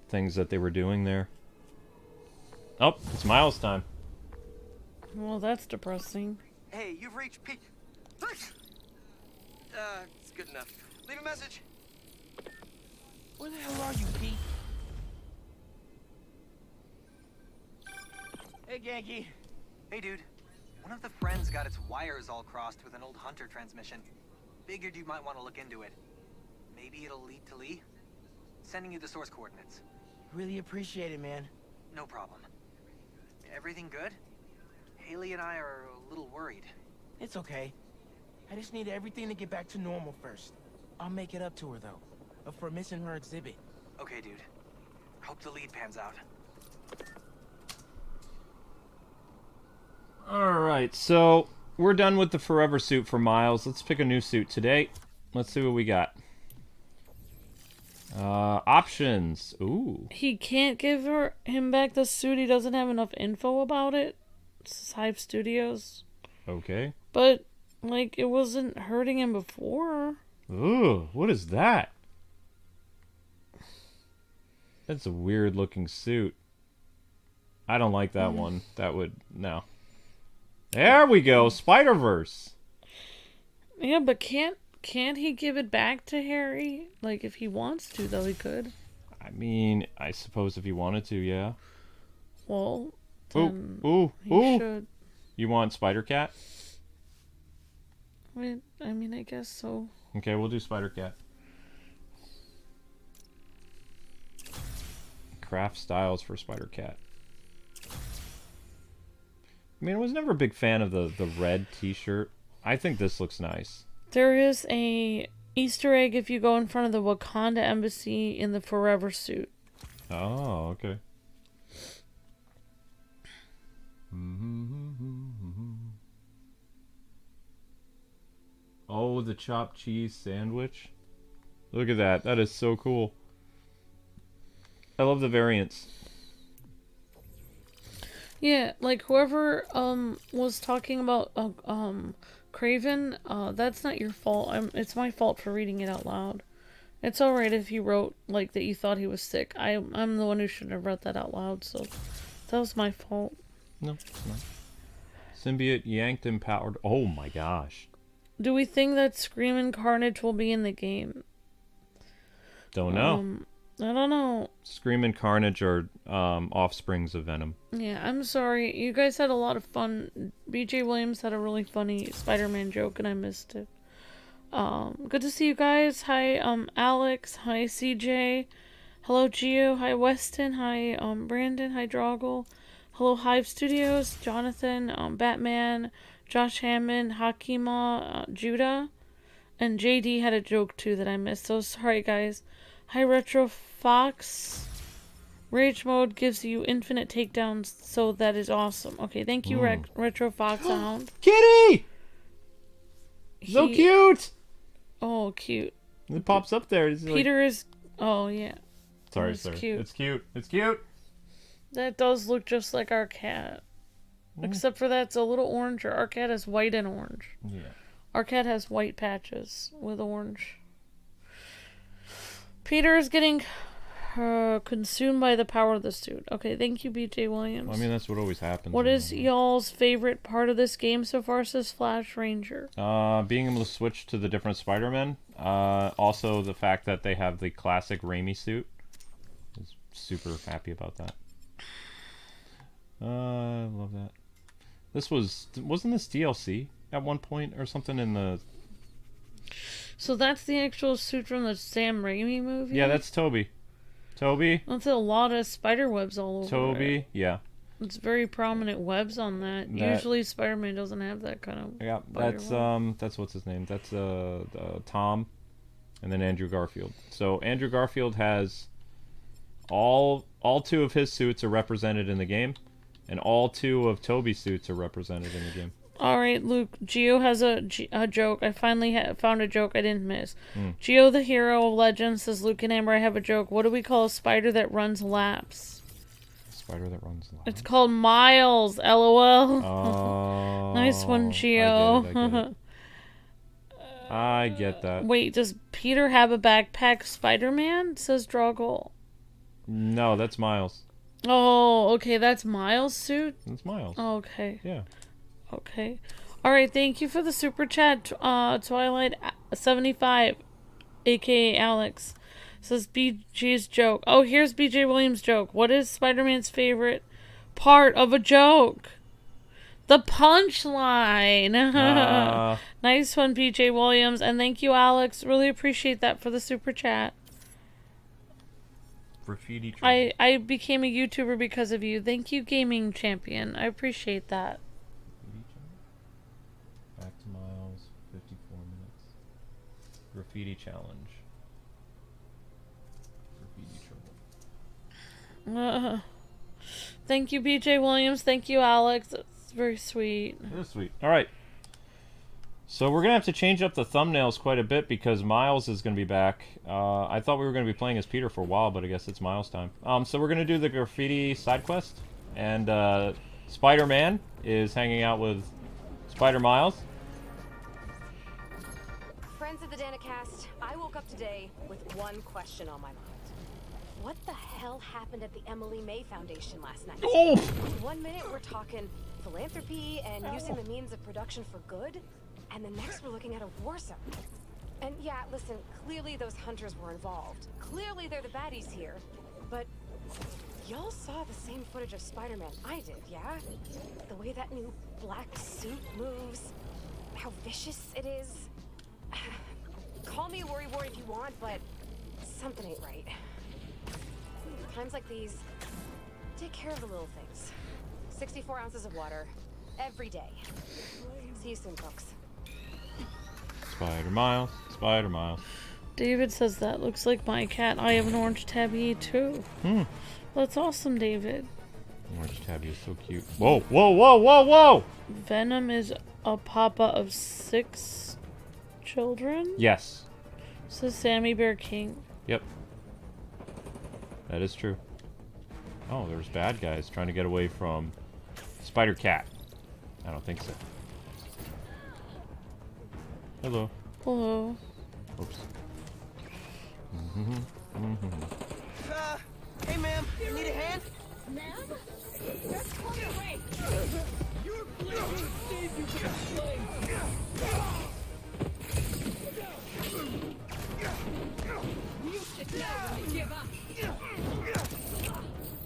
things that they were doing there. Oh, it's Miles' time. Well, that's depressing. Hey, you've reached Pete. It's good enough. Leave a message. Where the hell are you, Pete? Hey, Genki. Hey, dude. One of the friends got its wires all crossed with an old Hunter transmission. Figured you might want to look into it. Maybe it'll lead to Lee. Sending you the source coordinates. Really appreciate it, man. No problem. Everything good? Haley and I are a little worried. It's okay. I just need everything to get back to normal first. I'll make it up to her, though. For missing her exhibit. Okay, dude. Hope the lead pans out. Alright, so we're done with the Forever suit for Miles. Let's pick a new suit today. Let's see what we got. Options. Ooh. He can't give him back the suit. He doesn't have enough info about it. This is Hive Studios. Okay. But, like, it wasn't hurting him before. Ooh, what is that? That's a weird looking suit. I don't like that one. That would... no. There we go! Spider-Verse! Yeah, but can't he give it back to Harry? Like, if he wants to, though, he could. I mean, I suppose if he wanted to, yeah. Well, Ooh, then ooh, he ooh! should. You want Spider-Cat? I mean, I guess so. Okay, we'll do Spider-Cat. Craft styles for Spider-Cat. I mean, I was never a big fan of the red t-shirt. I think this looks nice. There is a Easter egg if you go in front of the Wakanda embassy in the Forever suit. Oh, okay. Oh, the chopped cheese sandwich. Look at that. That is so cool. I love the variants. Yeah, like whoever was talking about Kraven, that's not your fault. It's my fault for reading it out loud. It's alright if you wrote like that you thought he was sick. I'm the one who shouldn't have read that out loud, so that was my fault. No, it's not. Symbiote yanked and powered. Oh my gosh. Do we think that Scream and Carnage will be in the game? Don't know. I don't know. Scream and Carnage are offsprings of Venom. Yeah, I'm sorry. You guys had a lot of fun. BJ Williams had a really funny Spider-Man joke and I missed it. Good to see you guys. Hi, Alex. Hi, CJ. Hello, Gio. Hi, Weston. Hi, Brandon. Hi, Droggle. Hello, Hive Studios. Jonathan. Batman. Josh Hammond. Hakima. Judah. And JD had a joke too that I missed. So sorry, guys. Hi, Retro Fox. Rage mode gives you infinite takedowns, so that is awesome. Okay, thank you, Retro Fox Hound. Kitty! So cute! Oh, cute. It pops up there. It's Peter is... Oh, yeah. Sorry, it's sorry. Cute. It's cute. It's cute. That does look just like our cat. Except for that's a little oranger. Our cat has white and orange. Yeah. Our cat has white patches with orange. Peter is getting consumed by the power of the suit. Okay, thank you, BJ Williams. I mean, that's what always happens. What is y'all's favorite part of this game so far, says Flash Ranger? Being able to switch to the different Spider-Men. Also, the fact that they have the classic Raimi suit. I was super happy about that. I love that. This wasn't this DLC at one point or something in the... So that's the actual suit from the Sam Raimi movie? Yeah, that's Toby. Toby. That's a lot of spider webs all over Toby, it. yeah. It's very prominent webs on that. Usually Spider-Man doesn't have that kind of... Yeah, that's what's his name. That's Tom, and then Andrew Garfield. So Andrew Garfield has all two of his suits are represented in the game, and all two of Toby's suits are represented in the game. Alright, Luke. Geo has a joke. I finally found a joke I didn't miss. Geo the hero of legend says, Luke and Amber, I have a joke. What do we call a spider that runs laps? A spider that runs laps? It's called Miles. LOL. Oh. Nice one, Geo. I get that. Wait, does Peter have a backpack Spider-Man? Says Droggle. No, that's Miles. Oh, okay. That's Miles' suit? That's Miles. Oh, okay. Yeah. Okay. Alright, thank you for the super chat, Twilight75, aka Alex. Says BJ's joke. Oh, here's BJ Williams' joke. What is Spider-Man's favorite part of a joke? The punchline! Nice one, BJ Williams. And thank you, Alex. Really appreciate that for the super chat. Graffiti Trouble. I became a YouTuber because of you. Thank you, Gaming Champion. I appreciate that. Back to Miles, 54 minutes. Graffiti challenge. Graffiti Trouble. Thank you, BJ Williams. Thank you, Alex. That's very sweet. It is sweet. Alright. So we're going to have to change up the thumbnails quite a bit because Miles is going to be back. I thought we were going to be playing as Peter for a while, but I guess it's Miles time. So we're going to do the graffiti side quest. And Spider-Man is hanging out with Spider-Miles. Friends of the Danicast, I woke up today with one question on my mind. What the hell happened at the Emily May Foundation last night? Oh! 1 minute we're talking philanthropy and using the means of production for good, and the next we're looking at a war zone. And yeah, listen, clearly those hunters were involved. Clearly they're the baddies here. But y'all saw the same footage of Spider-Man I did, yeah? The way that new black suit moves. how vicious it is. Call me a worrywart if you want, but something ain't right. Times like these, take care of the little things. 64 ounces of water every day. See you soon, folks. Spider Miles, Spider Miles. David says that looks like my cat. I have an orange tabby too. That's awesome, David. Orange tabby is so cute. Whoa, whoa, whoa, whoa, whoa! Venom is a papa of 6 children? Yes. Says Sammy Bear King. Yep. That is true. Oh, there's bad guys trying to get away from Spider Cat. I don't think so. Hello. Hello. Oops. Hey, ma'am, you need a hand? Ma'am? Just walk away. Your blade saved you from flame. You should know when to give up.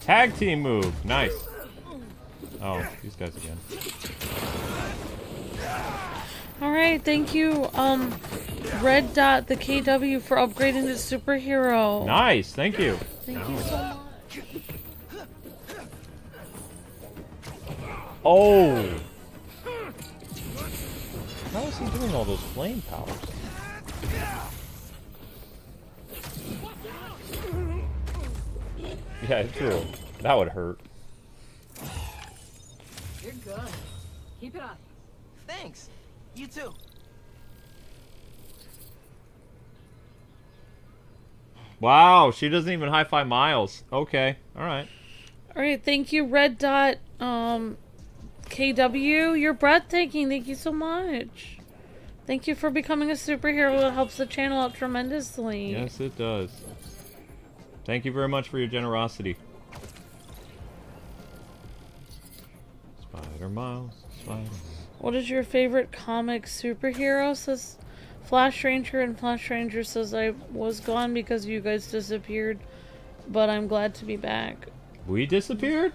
Tag team move. Nice. Oh, these guys again. Alright, thank you, Red Dot, the KW, for upgrading to superhero. Nice, thank you. Thank you so much. Oh! How is he doing all those flame powers? Yeah, true. That would hurt. You're good. Keep it up. Thanks. You too. Wow, she doesn't even high-five Miles. Okay, alright. Alright, thank you, Red Dot, KW. You're breathtaking. Thank you so much. Thank you for becoming a superhero. It helps the channel out tremendously. Yes, it does. Thank you very much for your generosity. Spider Miles, Spider Miles. What is your favorite comic superhero? Says Flash Ranger, and Flash Ranger says I was gone because you guys disappeared, but I'm glad to be back. We disappeared?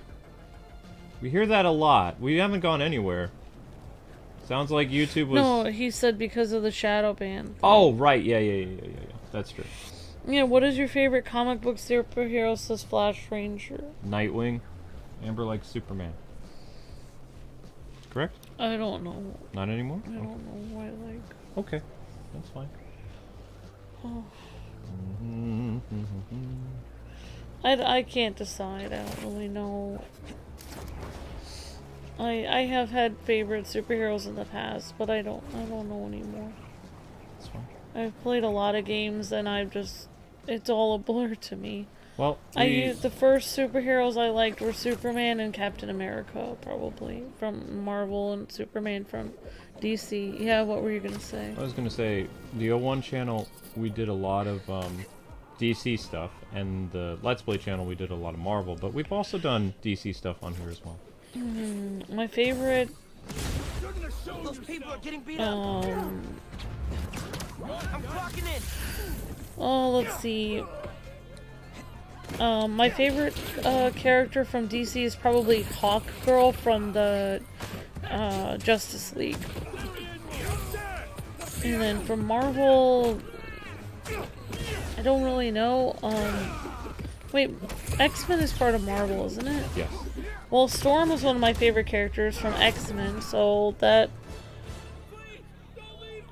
We hear that a lot. We haven't gone anywhere. Sounds like YouTube was... No, he said because of the shadow ban. Oh, right. Yeah. That's true. Yeah, what is your favorite comic book superhero? Says Flash Ranger. Nightwing. Amber likes Superman. Correct? I don't know. Not anymore? I don't know what I like. Okay. That's fine. Oh. I can't decide. I don't really know. I have had favorite superheroes in the past, but I don't know anymore. That's fine. I've played a lot of games and it's all a blur to me. Well, the first superheroes I liked were Superman and Captain America, probably, from Marvel, and Superman from DC. Yeah, what were you gonna say? I was gonna say, the 01 channel, we did a lot of DC stuff, and the Let's Play channel, we did a lot of Marvel, but we've also done DC stuff on here as well. My favorite... Those people are getting beat up. I'm clocking in. Oh, let's see. My favorite character from DC is probably Hawkgirl from the Justice League. And then from Marvel, I don't really know. Wait, X-Men is part of Marvel, isn't it? Yes. Well, Storm was one of my favorite characters from X-Men, so that...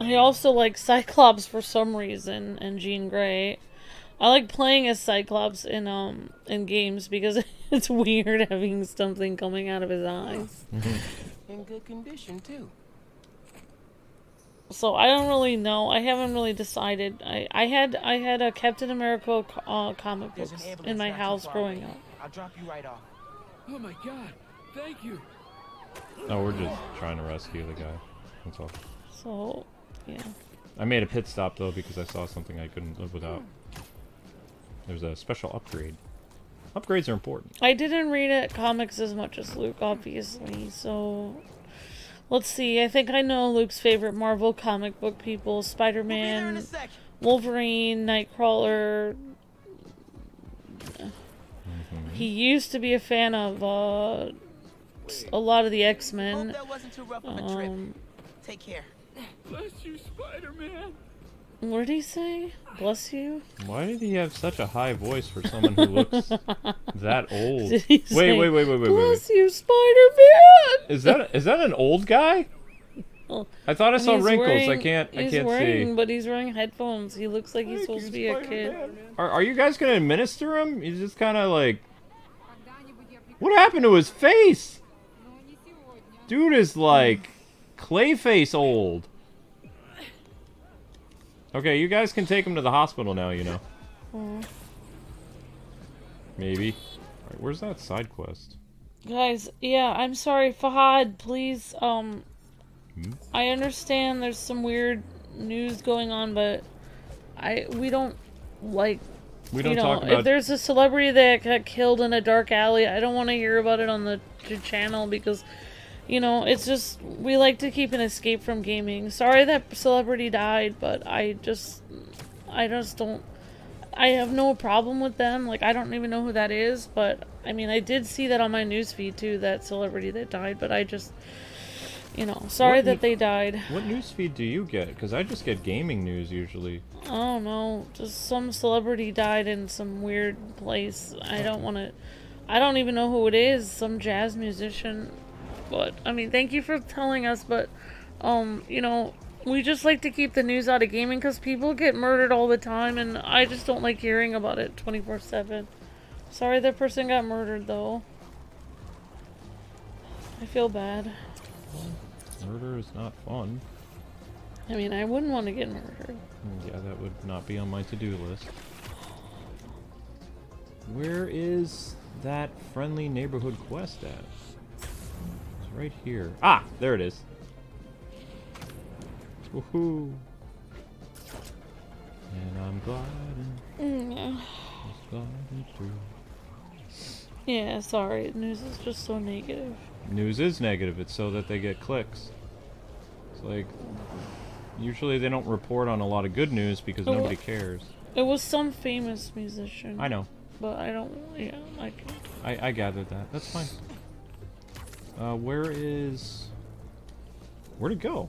I also like Cyclops for some reason, and Jean Grey. I like playing as Cyclops in games because it's weird having something coming out of his eyes. In good condition too. So I don't really know. I haven't really decided. I had a Captain America comic books in my house growing up. I'll drop you right off. Oh my god, thank you. No, we're just trying to rescue the guy. That's all. So, yeah. I made a pit stop though because I saw something I couldn't live without. There's a special upgrade. Upgrades are important. I didn't read it comics as much as Luke, obviously, so... Let's see, I think I know Luke's favorite Marvel comic book people. Spider-Man, Wolverine, Nightcrawler... He used to be a fan of a lot of the X-Men. Hope that wasn't too rough of a trip. Take care. Bless you, Spider-Man. What did he say? Bless you? Why did he have such a high voice for someone who looks that old? Did he say, Wait. Bless you, Spider-Man! Is that an old guy? Well, I thought I saw he's wrinkles. wearing- I can't see. But he's wearing headphones. He looks like he's supposed to be a kid. Are you guys gonna administer him? He's just kind of like. What happened to his face? Dude is like Clayface old. Okay, you guys can take him to the hospital now. You know. Maybe. All right, where's that side quest? Guys, yeah, I'm sorry, Fahad, please, I understand there's some weird news going on, but we don't, like, we don't talk about... if there's a celebrity that got killed in a dark alley, I don't want to hear about it on the channel, because, you know, it's just, we like to keep an escape from gaming. Sorry that celebrity died, but I just don't, I have no problem with them. Like, I don't even know who that is, but, I mean, I did see that on my newsfeed, too, that celebrity that died, but I just, you know, sorry that they died. What newsfeed do you get? Because I just get gaming news, usually. I don't know, just some celebrity died in some weird place. I don't even know who it is, some jazz musician, but, I mean, thank you for telling us, but, you know, we just like to keep the news out of gaming because people get murdered all the time, and I just don't like hearing about it 24/7. Sorry that person got murdered, though. I feel bad. Murder is not fun. I mean, I wouldn't want to get murdered. Yeah, that would not be on my to-do list. Where is that friendly neighborhood quest at? It's right here. Ah, there it is. Woohoo! And I'm gliding. Gliding through. Yeah, sorry. News is just so negative. News is negative. It's so that they get clicks. It's like, usually they don't report on a lot of good news because nobody cares. It was some famous musician. I know. But I don't, yeah, like... I gathered that. That's fine. Where'd it go?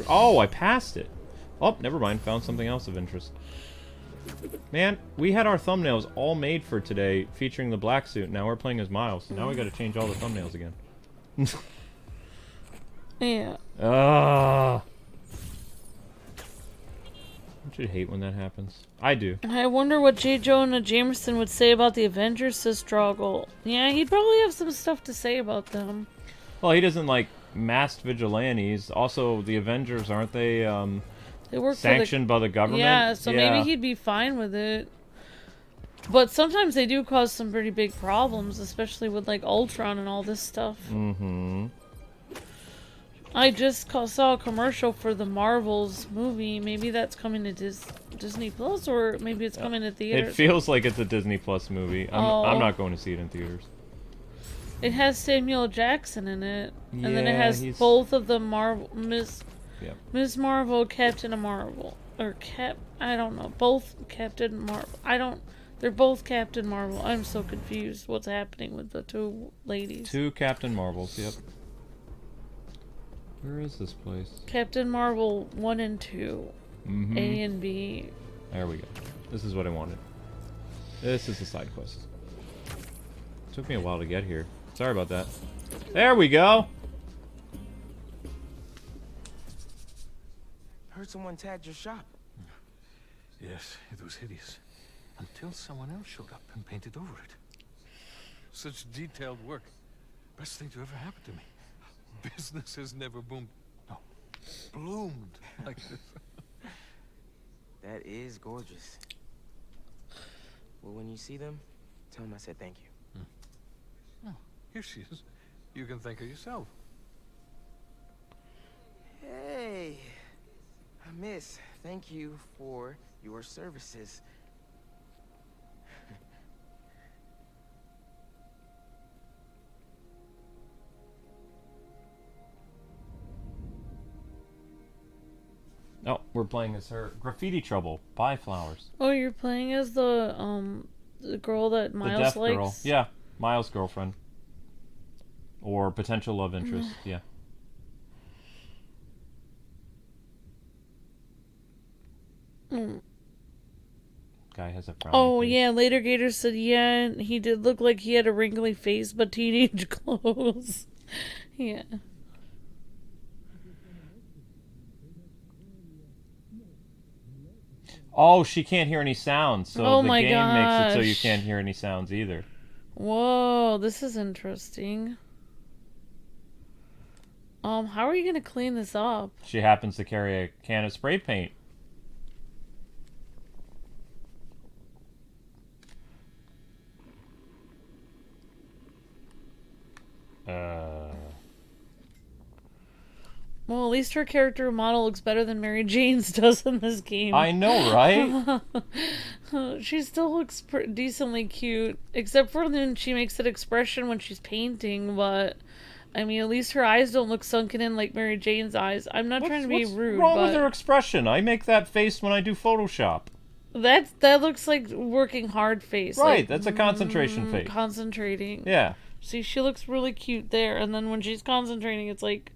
Oh, I passed it. Oh, never mind. Found something else of interest. Man, we had our thumbnails all made for today featuring the black suit. Now we're playing as Miles. Now we gotta change all the thumbnails again. Yeah. Don't you hate when that happens? I do. I wonder what J. Jonah Jameson would say about the Avengers struggle. Yeah, he'd probably have some stuff to say about them. Well, he doesn't like masked vigilantes. Also, the Avengers, aren't they work sanctioned by the government? Yeah, so maybe he'd be fine with it. But sometimes they do cause some pretty big problems, especially with like Ultron and all this stuff. Mm-hmm. I just saw a commercial for the Marvels movie. Maybe that's coming to Disney Plus, or maybe it's coming to theaters. It feels like it's a Disney Plus movie. I'm not going to see it in theaters. It has Samuel Jackson in it, Yeah, and then it has both of the Miss Marvel, Captain Marvel, or I don't know, both Captain Marvel. They're both Captain Marvel. I'm so confused. What's happening with the two ladies? Two Captain Marvels. Yep. Where is this place? Captain Marvel 1 and 2. Mm-hmm. A and B. There we go. This is what I wanted. This is the side quest. Took me a while to get here. Sorry about that. There we go! Heard someone tagged your shop. Yes, it was hideous. Until someone else showed up and painted over it. Such detailed work. Best thing to ever happen to me. Business has never boomed. No, bloomed like this. That is gorgeous. Well, when you see them, tell them I said thank you. Oh, here she is. You can thank her yourself. Hey, miss, thank you for your services. Oh, we're playing as her. Graffiti Trouble. Buy flowers. Oh, you're playing as the girl that Miles the deaf likes? girl. Yeah, Miles' girlfriend. Or potential love interest, yeah. Guy has a frowny Oh, face. yeah, later Gator said, yeah, he did look like he had a wrinkly face, but teenage clothes. Yeah. Oh, she can't hear any sounds, so Oh the my game makes it so you gosh. can't hear any sounds either. Whoa, this is interesting. How are you gonna clean this up? She happens to carry a can of spray paint. Well, at least her character model looks better than Mary Jane's does in this game. I know, right? She still looks decently cute, except for when she makes that expression when she's painting, but... I mean, at least her eyes don't look sunken in like Mary Jane's eyes. I'm not trying to be rude, What's wrong but... with her expression? I make that face when I do Photoshop. That looks like working hard face. Right, like, that's a concentration face. Concentrating. Yeah. See, she looks really cute there, and then when she's concentrating, it's like,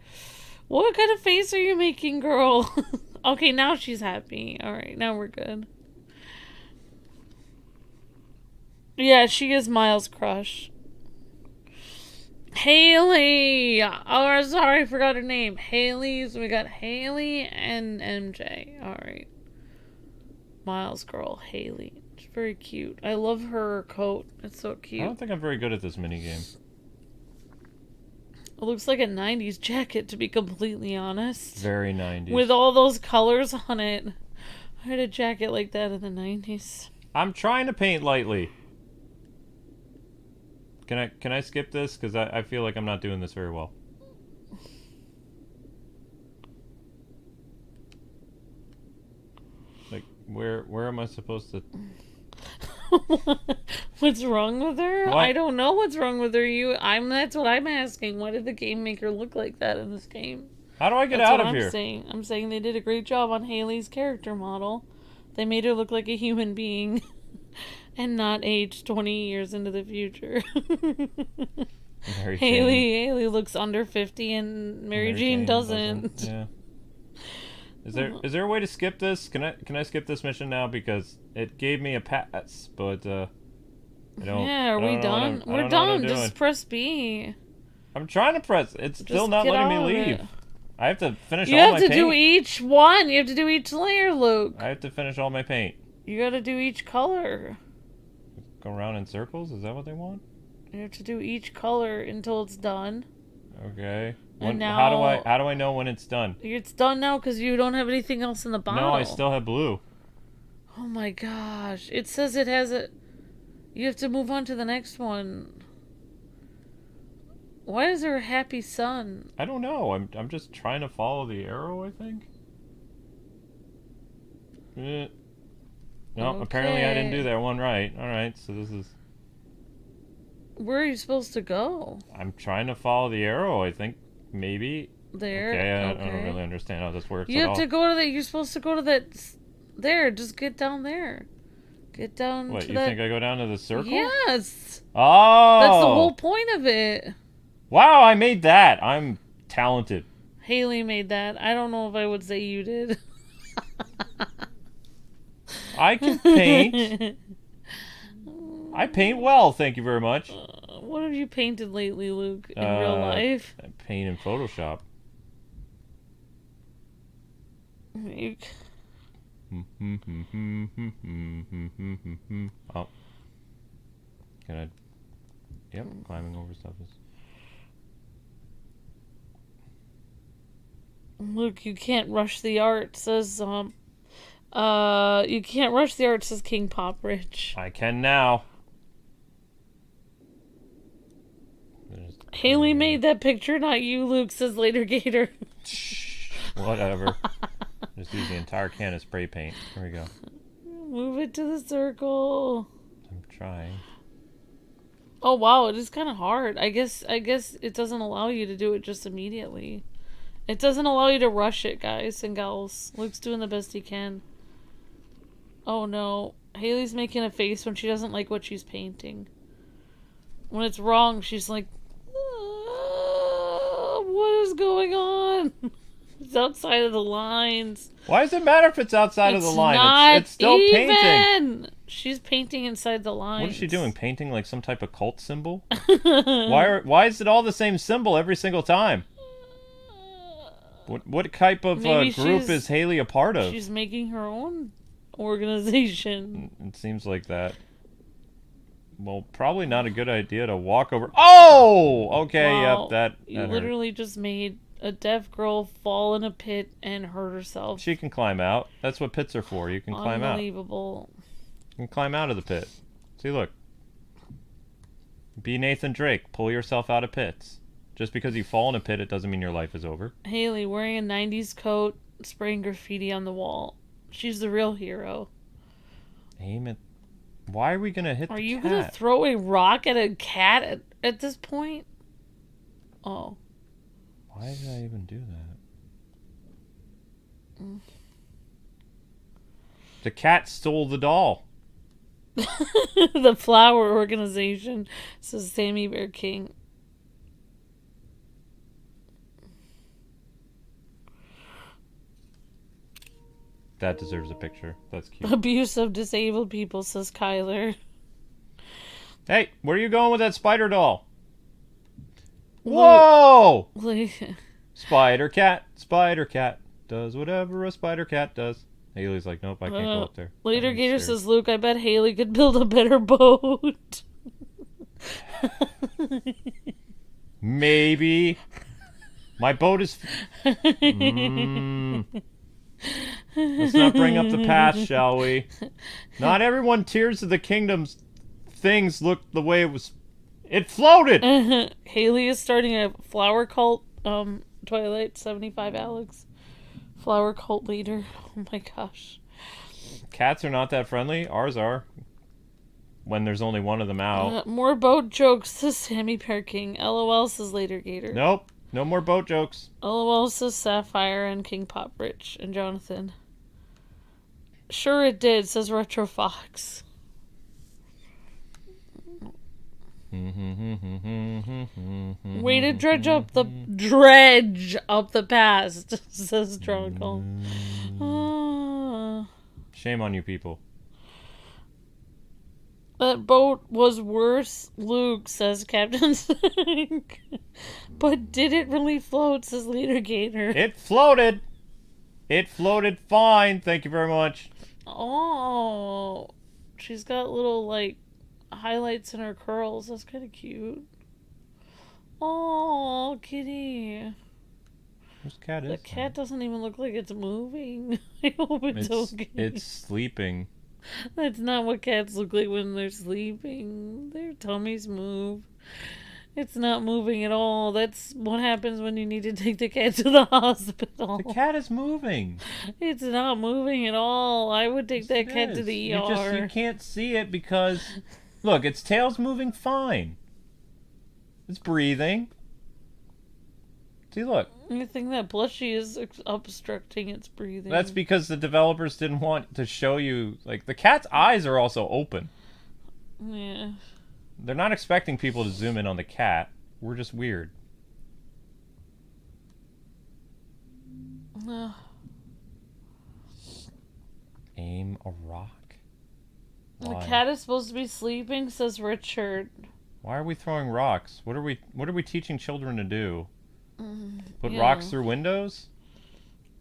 what kind of face are you making, girl? Okay, now she's happy. Alright, now we're good. Yeah, she is Miles' crush. Haley! Oh, sorry, I forgot her name. Haley, so we got Haley and MJ. Alright. Miles' girl, Haley. She's very cute. I love her coat. It's so cute. I don't think I'm very good at this minigame. It looks like a 90s jacket, to be completely honest. Very 90s. With all those colors on it. I had a jacket like that in the 90s. I'm trying to paint lightly. Can I skip this? Because I feel like I'm not doing this very well. Like, where am I supposed to... What's wrong with her? What? I don't know what's wrong with her. That's what I'm asking. Why did the game make her look like that in this game? How do I get That's out what of here? I'm saying they did a great job on Haley's character model. They made her look like a human being and not aged 20 years into the future. Haley looks under 50 and Mary Jane doesn't. Yeah. Is there a way to skip this? Can I skip this mission now, because it gave me a pass, but I don't. Yeah, are we done? We're done. Just press B. I'm trying to press. It's still not letting me leave. I have to finish all my paint. You have to do each one. You have to do each layer, Luke. I have to finish all my paint. You gotta do each color. Go around in circles? Is that what they want? You have to do each color until it's done. Okay. And now, how do I know when it's done? It's done now because you don't have anything else in the bottle. No, I still have blue. Oh my gosh. It says it has a... You have to move on to the next one. Why is there a happy sun? I don't know. I'm just trying to follow the arrow, I think. No, Okay. Apparently I didn't do that one right. Alright, so this is... Where are you supposed to go? I'm trying to follow the arrow, I think. Maybe. There. Okay, I don't really understand how this works You at have all. to go to that. You're supposed to go to that. There. Just get down there. Get down What, to you that. think I go down to the circle? Yes. Oh! That's the whole point of it. Wow, I made that. I'm talented. Haley made that. I don't know if I would say you did. I can paint. I paint well, thank you very much. What have you painted lately, Luke, in real life? I paint in Photoshop. Oh. Can I... Yep, climbing over stuff is... Luke, you can't rush the art, says, you can't rush the art, says King Poprich. I can now. Haley made that picture, not you, Luke, says Later Gator. Whatever. Just use the entire can of spray paint. There we go. Move it to the circle. I'm trying. Oh wow, it is kind of hard. I guess it doesn't allow you to do it just immediately. It doesn't allow you to rush it, guys and gals. Luke's doing the best he can. Oh no. Haley's making a face when she doesn't like what she's painting. When it's wrong, she's like, what is going on? It's outside of the lines. Why does it matter if it's outside of the line? It's still even. painting. She's painting inside the lines. What is she doing? Painting like some type of cult symbol? Why is it all the same symbol every single time? What type of group is Haley a part of? She's making her own organization. It seems like that. Well, probably not a good idea to walk over. Oh! Okay, Wow. yep, that You hurt. literally just made a deaf girl fall in a pit and hurt herself. She can climb out. That's what pits are for. You can climb out. Unbelievable. You can climb out of the pit. See, look. Be Nathan Drake. Pull yourself out of pits. Just because you fall in a pit, it doesn't mean your life is over. Haley wearing a 90s coat, spraying graffiti on the wall. She's the real hero. Aim it. Why are we going to hit the cat? Are you going to throw a rock at a cat at this point? Oh. Why did I even do that? The cat stole the doll. The flower organization, says Sammy Bear King. That deserves a picture. That's cute. Abuse of disabled people, says Kyler. Hey, where are you going with that spider doll? Whoa! Spider cat does whatever a spider cat does. Haley's like, nope, I can't go up there. Later Gator says, Luke, I bet Haley could build a better boat. Maybe. My boat is... Let's not bring up the past, shall we? Not everyone Tears of the Kingdom's things looked the way it was. It floated! Haley is starting a flower cult. Twilight 75 Alex. Flower cult leader. Oh my gosh. Cats are not that friendly. Ours are. When there's only one of them out. More boat jokes, says Sammy Bear King. LOL, says Later Gator. Nope. No more boat jokes. LOL, says Sapphire and King Pop Rich and Jonathan. Sure it did, says Retro Fox. Way to dredge up the past, says Drunkel. Shame on you people. That boat was worse, Luke, says Captain Sink. But did it really float, says Leader Gator. It floated. It floated fine. Thank you very much. Oh, she's got little, like, highlights in her curls. That's kind of cute. Oh, kitty. Whose cat is The cat doesn't even look like it's moving. I hope it's okay. It's sleeping. That's not what cats look like when they're sleeping. Their tummies move. It's not moving at all. That's what happens when you need to take the cat to the hospital. The cat is moving. It's not moving at all. I would take that cat to the ER. You can't see it because... Look, its tail's moving fine. It's breathing. See, look. I think that plushie is obstructing its breathing. That's because the developers didn't want to show you... Like, the cat's eyes are also open. Yeah. They're not expecting people to zoom in on the cat. We're just weird. Aim a rock. The cat is supposed to be sleeping, says Richard. Why are we throwing rocks? What are we teaching children to do? Put rocks through windows?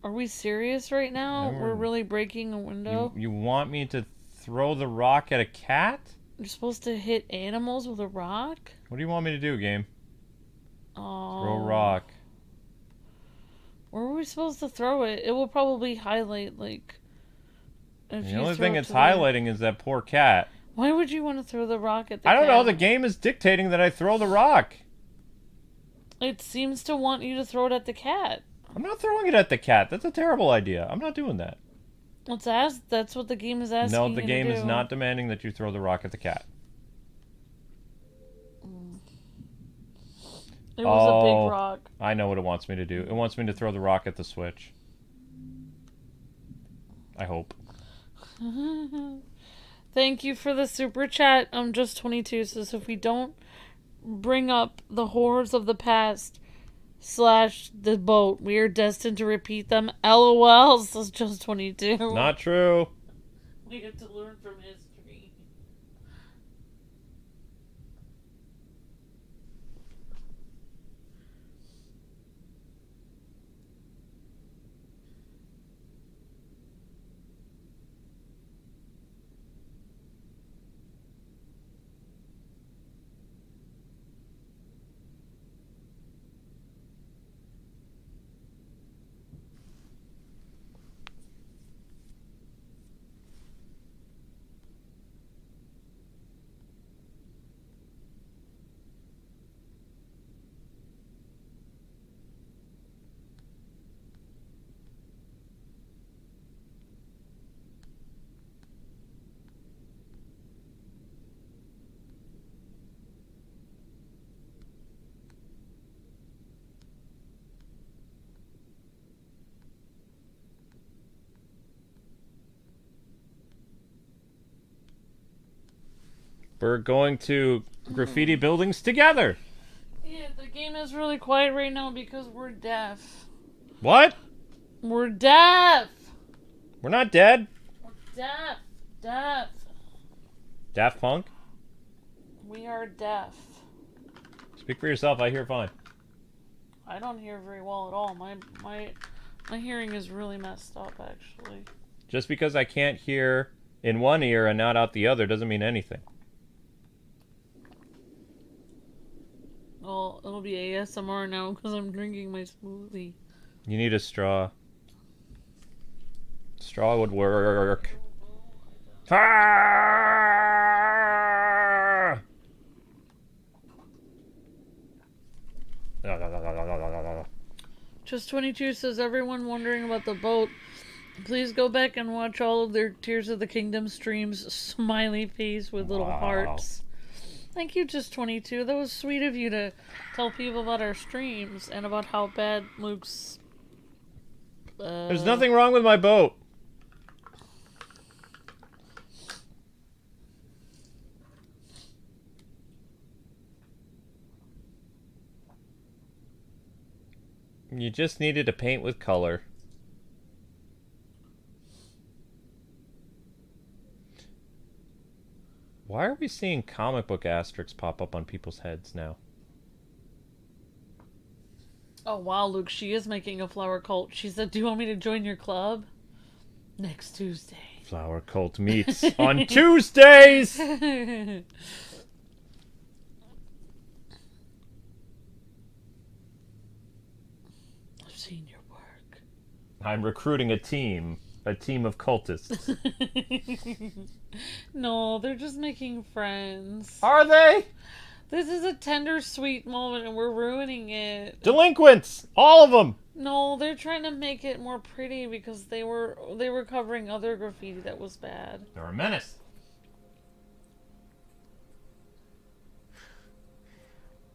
Are we serious right now? No, We're really breaking a window? You want me to throw the rock at a cat? You're supposed to hit animals with a rock? What do you want me to do, game? Oh. Throw a rock. Where were we supposed to throw it? It will probably highlight, like... The only thing it's highlighting is that poor cat. Why would you want to throw the rock at the cat? I don't know. cat? The game is dictating that I throw the rock. It seems to want you to throw it at the cat. I'm not throwing it at the cat. That's a terrible idea. I'm not doing that. That's what the game is asking you to do. No, the game is not demanding that you throw the rock at the cat. It was a big rock. I know what it wants me to do. It wants me to throw the rock at the Switch. I hope. Thank you for the super chat. I'm just 22 says if we don't bring up the horrors of the past, slash the boat. We are destined to repeat them. LOL, says just 22. Not true. We have to learn from history. We're going to graffiti buildings together. Yeah, the game is really quiet right now because we're deaf. What? We're deaf. We're not dead. We're deaf. Deaf. Daft Punk? We are deaf. Speak for yourself. I hear fine. I don't hear very well at all. My hearing is really messed up, actually. Just because I can't hear in one ear and not out the other doesn't mean anything. Well, it'll be ASMR now because I'm drinking my smoothie. You need a straw. Straw would work. Ah! Just 22 says, everyone wondering about the boat, please go back and watch all of their Tears of the Kingdom streams. Smiley face with little hearts. Thank you, Just 22. That was sweet of you to tell people about our streams and about how bad Luke's... There's nothing wrong with my boat. You just needed to paint with color. Why are we seeing comic book asterisks pop up on people's heads now? Oh wow, Luke, she is making a flower cult. She said, do you want me to join your club? Next Tuesday. Flower cult meets on Tuesdays! I've seen your work. I'm recruiting a team of cultists. No, they're just making friends. Are they? This is a tender, sweet moment and we're ruining it. Delinquents! All of them! No, they're trying to make it more pretty because they were covering other graffiti that was bad. They're a menace.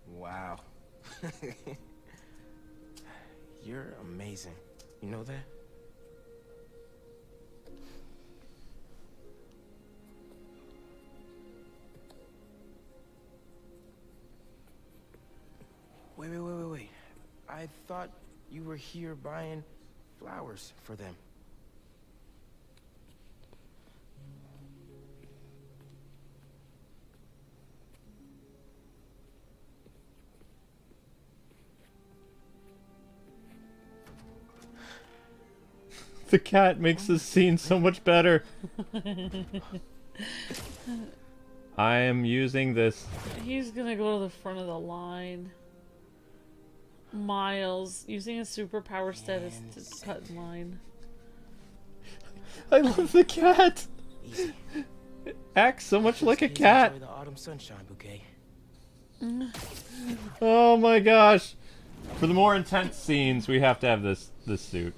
Wow. You're amazing. You know that? Wait. I thought you were here buying flowers for them. The cat makes this scene so much better. I am using this. He's gonna go to the front of the line. Miles, using his superpower status to cut in line. I love the cat. Easy. It acts so much like a cat. Enjoy the autumn sunshine bouquet. Oh my gosh. For the more intense scenes, we have to have this suit.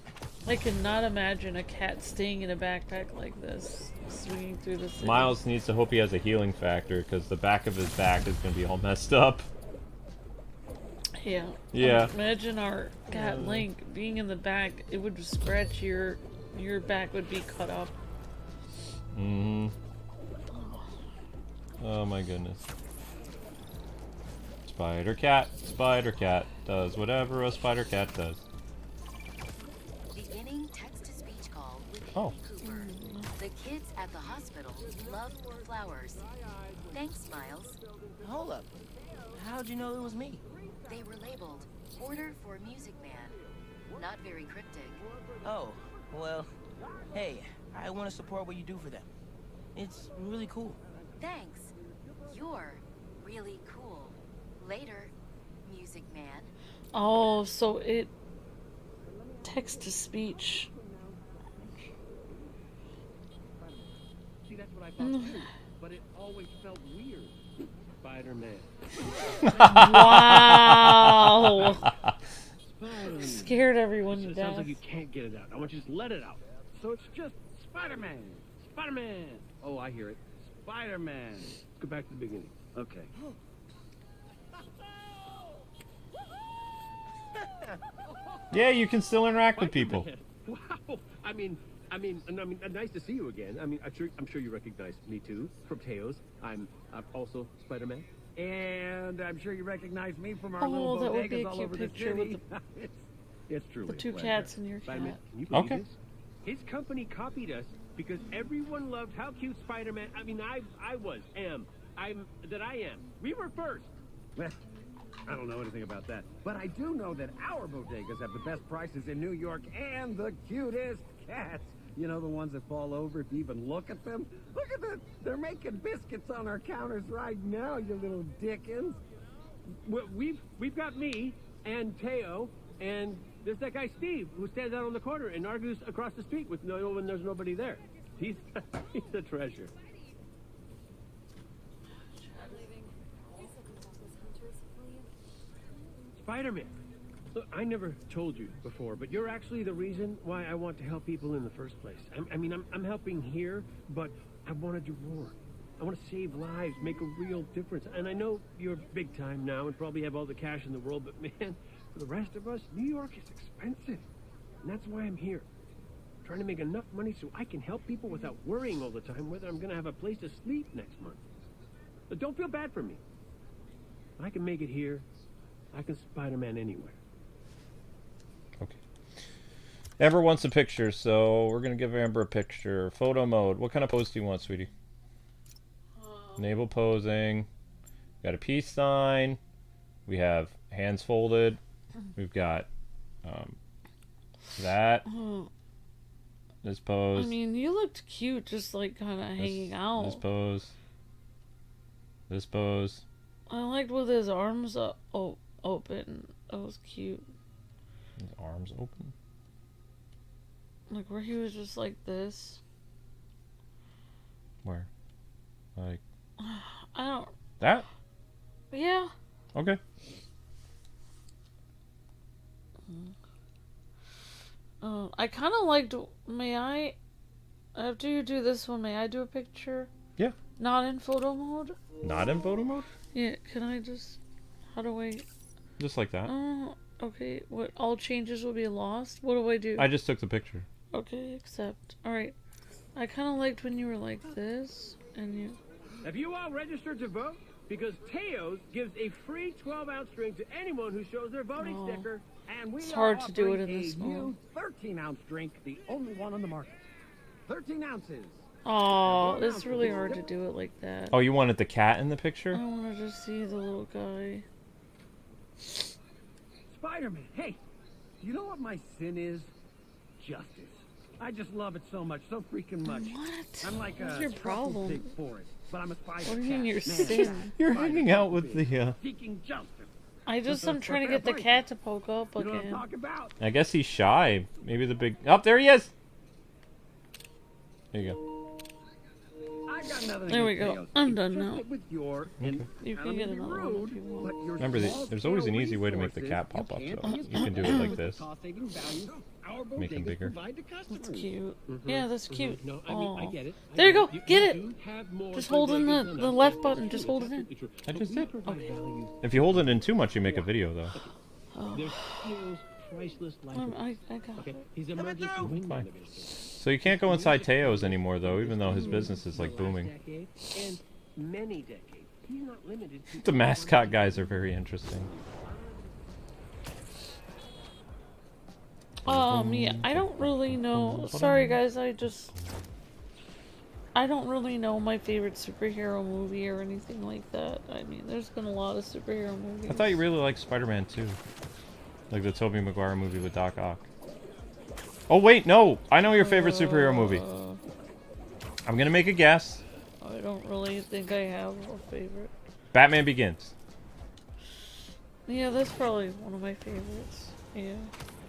I cannot imagine a cat staying in a backpack like this, swinging through the city. Miles needs to hope he has a healing factor, because the back of his back is going to be all messed up. Yeah. Yeah. Imagine our cat Link being in the back. It would scratch your back would be cut up. Mm-hmm. Oh my goodness. Spider cat does whatever a spider cat does. Beginning text-to-speech call with Oh. Cooper. The kids at the hospital love flowers. Thanks, Miles. Hold up. How'd you know it was me? They were labeled Order for Music Man. Not very cryptic. Oh, well, hey, I want to support what you do for them. It's really cool. Thanks. You're really cool. Later, Music Man. Oh, so it text to speech. See, that's what I thought too, but it always felt weird. Spider-Man. Wow. Spider-Man. Scared everyone to It death. sounds like you can't get it out. I want you to just let it out. So it's just Spider-Man. Spider-Man. Oh, I hear it. Spider-Man. Let's go back to the beginning. Okay. Yeah, you can still interact with people. Wow. I mean, nice to see you again. I mean, I'm sure you recognize me too from Teos. I'm also Spider-Man, and I'm sure you recognize me from our little that would be bodegas a all cute over the picture with city. it's truly the two a pleasure. cats and your Spider-Man, cat. can you believe Okay. this? His company copied us because everyone loved how cute Spider-Man. I mean, I am. We were first. Well, I don't know anything about that, but I do know that our bodegas have the best prices in New York and the cutest cats. You know, the ones that fall over if you even look at them? Look at that! They're making biscuits on our counters right now, you little dickens. We've got me and Teo, and there's that guy Steve who stands out on the corner and argues across the street with when there's nobody there. He's a treasure. Spider-Man. Look, I never told you before, but you're actually the reason why I want to help people in the first place. I'm helping here, but I want to do more. I want to save lives, make a real difference. And I know you're big time now and probably have all the cash in the world, but man, for the rest of us, New York is expensive. And that's why I'm here. Trying to make enough money so I can help people without worrying all the time whether I'm going to have a place to sleep next month. But don't feel bad for me. I can make it here. I can Spider-Man anywhere. Okay. Amber wants a picture, so we're gonna give Amber a picture. Photo mode. What kind of pose do you want, sweetie? Navel posing. Got a peace sign. We have hands folded. We've got that. This pose. I mean, you looked cute, just like kind of hanging out. This pose. This pose. I liked with his arms open. That was cute. His arms open. Like where he was just like this. Where? Like. I don't. That? Yeah. Okay. I kind of liked. May I? After you do this one, may I do a picture? Yeah. Not in photo mode? Not in photo mode? Yeah, can I just... How do I... Just like that. Okay, what, all changes will be lost? What do I do? I just took the picture. Okay, accept. Alright. I kind of liked when you were like this, and you... Have you all registered to vote? Because Teos gives a free 12-ounce drink to anyone who shows their voting sticker, and we It's are hard to do it offering in this a mode. new 13-ounce drink, the only one on the market. 13 ounces. Oh, it's really hard to do it like that. Oh, you wanted the cat in the picture? I wanted to see the little guy. Spider-Man, hey, you know what my sin is? Justice. I just love it so much, so freaking much. What? I'm like What's a your truffle problem? pig for it, but I'm a spider. What do you mean cat. you're Man, sin? You're spider hanging out truffle with pig, the, seeking justice. I'm trying to get the cat to poke up You know what I'm again. talking about? I guess he's shy. Maybe the big... Oh, there he is! There you go. I got nothing There we against go. Teos. I'm It's done just now. that with your Okay. You can get another one if you want. Remember, there's always an easy way to make the cat pop up, so you can do it like this. Make him bigger. That's cute. Yeah, that's cute. No, I mean, I get it. There you go. Get do it. have more Just hold in the bodegas than us. left button. Just hold it in. I just did. Okay. If you hold it in too much, you make a video, though. Oh. There's Teos' priceless life. I got Okay, it. he's emergency wingman Fine. available. So you can't go inside Teo's anymore, though, even though his business is, like, booming. Decade and many decades. He's not limited to The mascot guys are very interesting. Yeah, I don't really know. Sorry guys, I don't really know my favorite superhero movie or anything like that. I mean, there's been a lot of superhero movies. I thought you really liked Spider-Man 2. Like the Tobey Maguire movie with Doc Ock. Oh wait, no! I know your favorite superhero movie. I'm gonna make a guess. I don't really think I have a favorite. Batman Begins. Yeah, that's probably one of my favorites. Yeah.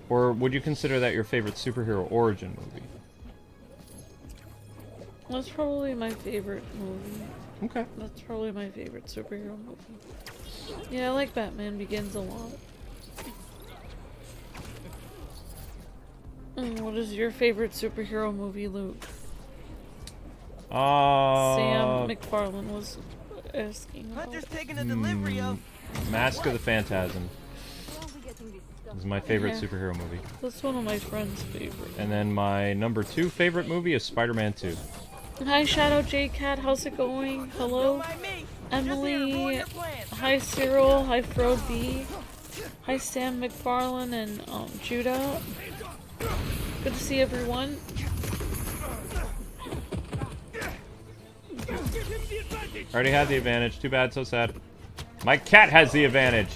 Or would you consider that your favorite superhero origin movie? That's probably my favorite movie. Okay. That's probably my favorite superhero movie. Yeah, I like Batman Begins a lot. What is your favorite superhero movie, Luke? Sam McFarlane was asking about Hunter's taking a delivery of Mask of the Phantasm. This is my favorite superhero movie. That's one of my friend's favorites. And then my number 2 favorite movie is Spider-Man 2. Hi Shadow J Cat, how's it going? Hello, Emily. Hi Cyril. Hi Fro B. Hi Sam McFarlane and Judah. Good to see everyone. Already had the advantage. Too bad, so sad. My cat has the advantage.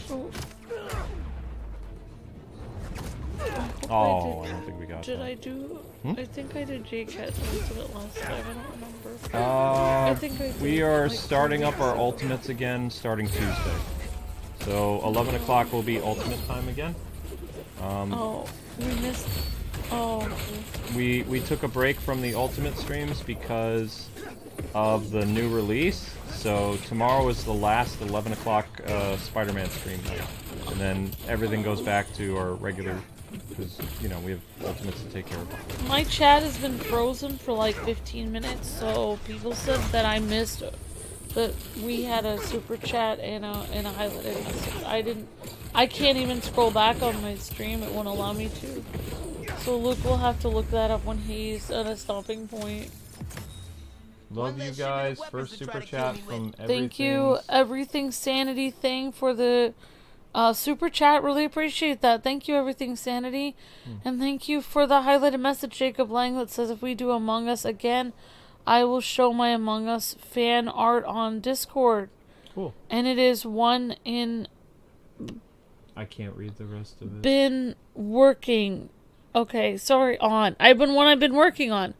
Oh, I don't think we got Did that. I do? I think I did J-Cat. I did it last time. I don't remember. I think I did. We are starting up our ultimates again starting Tuesday. So 11 o'clock will be ultimate time again. Oh, we missed. Oh. We took a break from the ultimate streams because of the new release. So tomorrow is the last 11 o'clock Spider-Man stream night. And then everything goes back to our regular, because, you know, we have ultimates to take care of. My chat has been frozen for like 15 minutes, so people said that I missed that we had a super chat and a highlighted message. I can't even scroll back on my stream, it won't allow me to. So Luke will have to look that up when he's at a stopping point. Love you guys. First super chat from Everything. Thank you, Everything Sanity thing, for the super chat. Really appreciate that. Thank you, Everything Sanity. And thank you for the highlighted message, Jacob Lang, that says if we do Among Us again, I will show my Among Us fan art on Discord. Cool. And it is one in... I can't read the rest of it. Been working. Okay, sorry, on. I've been working on.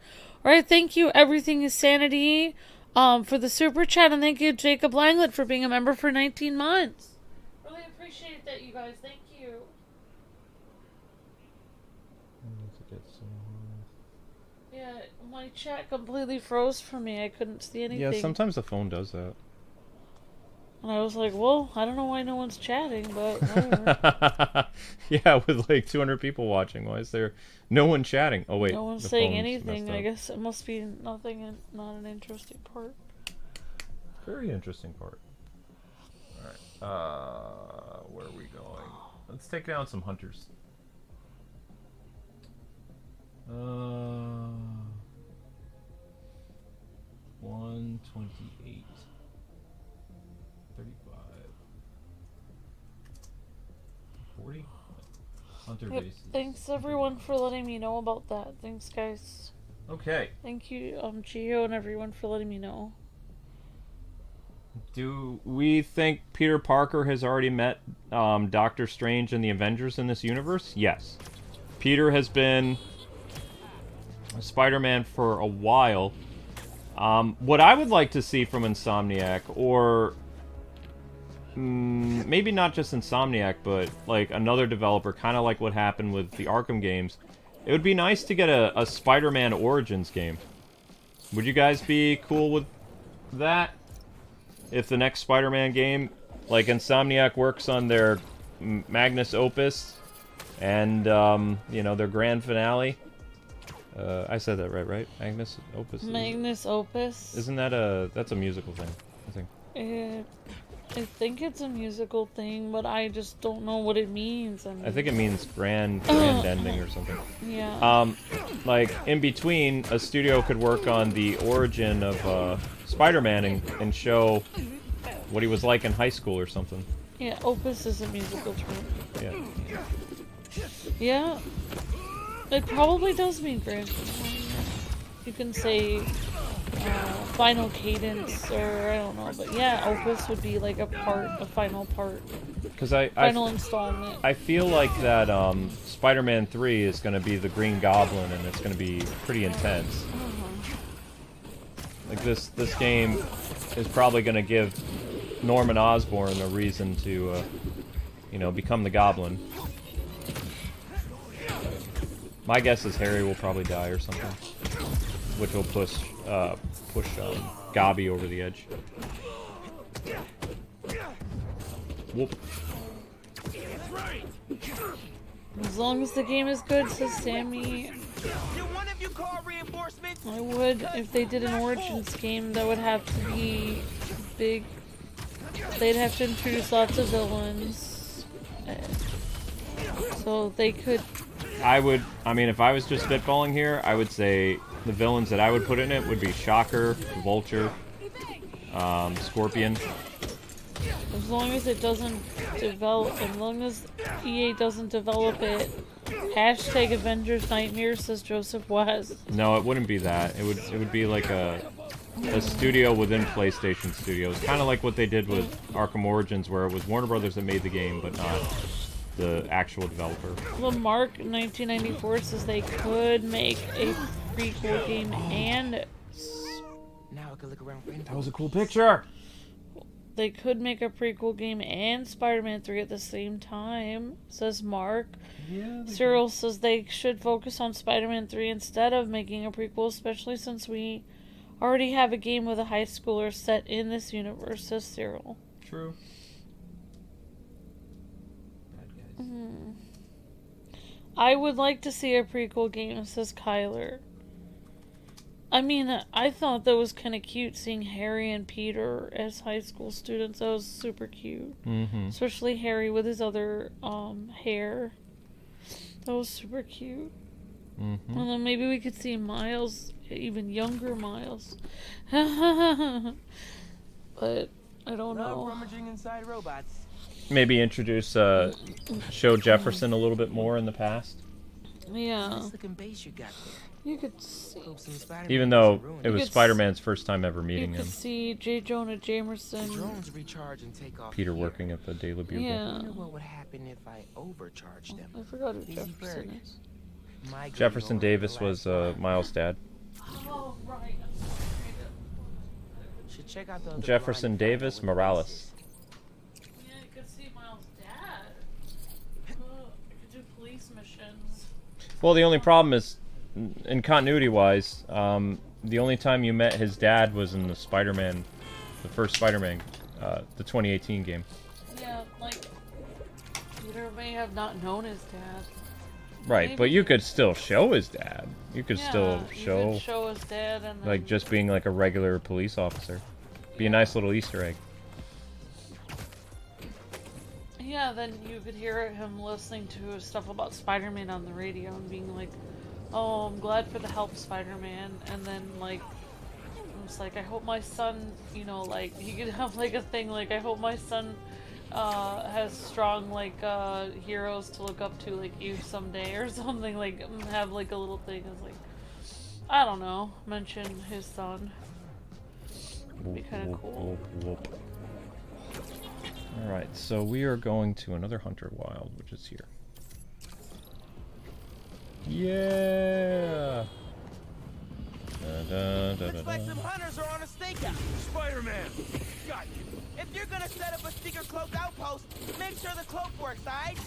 Alright, thank you, Everything is Sanity, for the super chat, and thank you, Jacob Langlet, for being a member for 19 months. Really appreciate that, you guys. Thank you. Yeah, my chat completely froze for me. I couldn't see anything. Yeah, sometimes the phone does that. And I was like, well, I don't know why no one's chatting, but whatever. Yeah, with like 200 people watching, why is there no one chatting? Oh wait, no one's the saying phone's anything. messed I up. guess it must be nothing and not an interesting part. Very interesting part. Alright, where are we going? Let's take down some hunters. 128. 35. 40? Hunter Yep. bases. Thanks everyone for letting me know about that. Thanks guys. Okay. Thank you, Gio and everyone for letting me know. Do we think Peter Parker has already met Doctor Strange and the Avengers in this universe? Yes. Peter has been Spider-Man for a while. What I would like to see from Insomniac, or maybe not just Insomniac, but like another developer, kind of like what happened with the Arkham games, it would be nice to get a Spider-Man Origins game. Would you guys be cool with that? If the next Spider-Man game, like Insomniac works on their Magnus Opus and, you know, their grand finale. I said that right? Magnus Opus? Magnus Opus? Isn't that that's a musical thing, I think. I think it's a musical thing, but I just don't know what it means. I think it means grand ending or something. Yeah. Like, in between, a studio could work on the origin of Spider-Man and show what he was like in high school or something. Yeah, opus is a musical term. Yeah. Yeah. It probably does mean grand finale. You can say final cadence, or I don't know, but yeah, opus would be like a final part. Because final installment. I feel like that Spider-Man 3 is going to be the Green Goblin, and it's going to be pretty intense. Like this game is probably going to give Norman Osborn a reason to, you know, become the Goblin. My guess is Harry will probably die or something, which will push Gobby over the edge. Whoop. As long as the game is good, says Sammy. I would, if they did an Origins game, that would have to be big. They'd have to introduce lots of villains. So they could... I mean, if I was just spitballing here, I would say the villains that I would put in it would be Shocker, Vulture, Scorpion. As long as it doesn't develop, as long as EA doesn't develop it. Hashtag Avengers Nightmare, says Joseph West. No, it wouldn't be that. It would be like a studio within PlayStation Studios, kind of like what they did with Arkham Origins, where it was Warner Brothers that made the game, but not the actual developer. Lamarck 1994 says they could make a prequel game and... Now I can look around for That was a cool picture! They could make a prequel game and Spider-Man 3 at the same time, says Mark. Yeah, Cyril says they should focus on Spider-Man 3 instead of making a prequel, especially since we already have a game with a high schooler set in this universe, says Cyril. True. I would like to see a prequel game, says Kyler. I mean, I thought that was kind of cute seeing Harry and Peter as high school students. That was super cute. Especially Harry with his other hair. That was super cute. And then maybe we could see Miles, even younger Miles. But I don't know. Rummaging inside robots. Maybe introduce, show Jefferson a little bit more in the past. Yeah. Nice looking base you got there. You could see. Even though it was Spider-Man's first time ever meeting You him. could see J. Jonah Jameson. Drones recharge and take off. Peter working at the Daily Bugle. Yeah. I wonder what would happen if I overcharged them. I forgot who Easy Jefferson bird. is. My Jefferson good Davis Lord, was Miles' dad. Oh, right. Should check out the other Jefferson blind Davis fellow with Morales. Yeah, you could see Miles' dad. You could do police missions. Well, the only problem is, in continuity-wise, the only time you met his dad was in the Spider-Man, the first Spider-Man, the 2018 game. Yeah, like, Peter may have not known his dad. Right, Maybe. but you could still show his dad. You could still you show, could show his dad and then... like, just being like a regular police officer. Be a nice little Easter egg. Yeah, then you could hear him listening to stuff about Spider-Man on the radio and being like, oh, I'm glad for the help, Spider-Man. And then, like, it's like, I hope my son, you know, like, he could have, like, a thing, like, I hope my son has strong, like, heroes to look up to, like you someday, or something, like, have, like, a little thing, it's like, I don't know, mention his son. Would be kind of cool. Alright, so we are going to another Hunter Wild, which is here. Yeah! Looks like some hunters are on a stakeout. Spider-Man! Got you. If you're gonna set up a sneaker cloak outpost, make sure the cloak works, alright?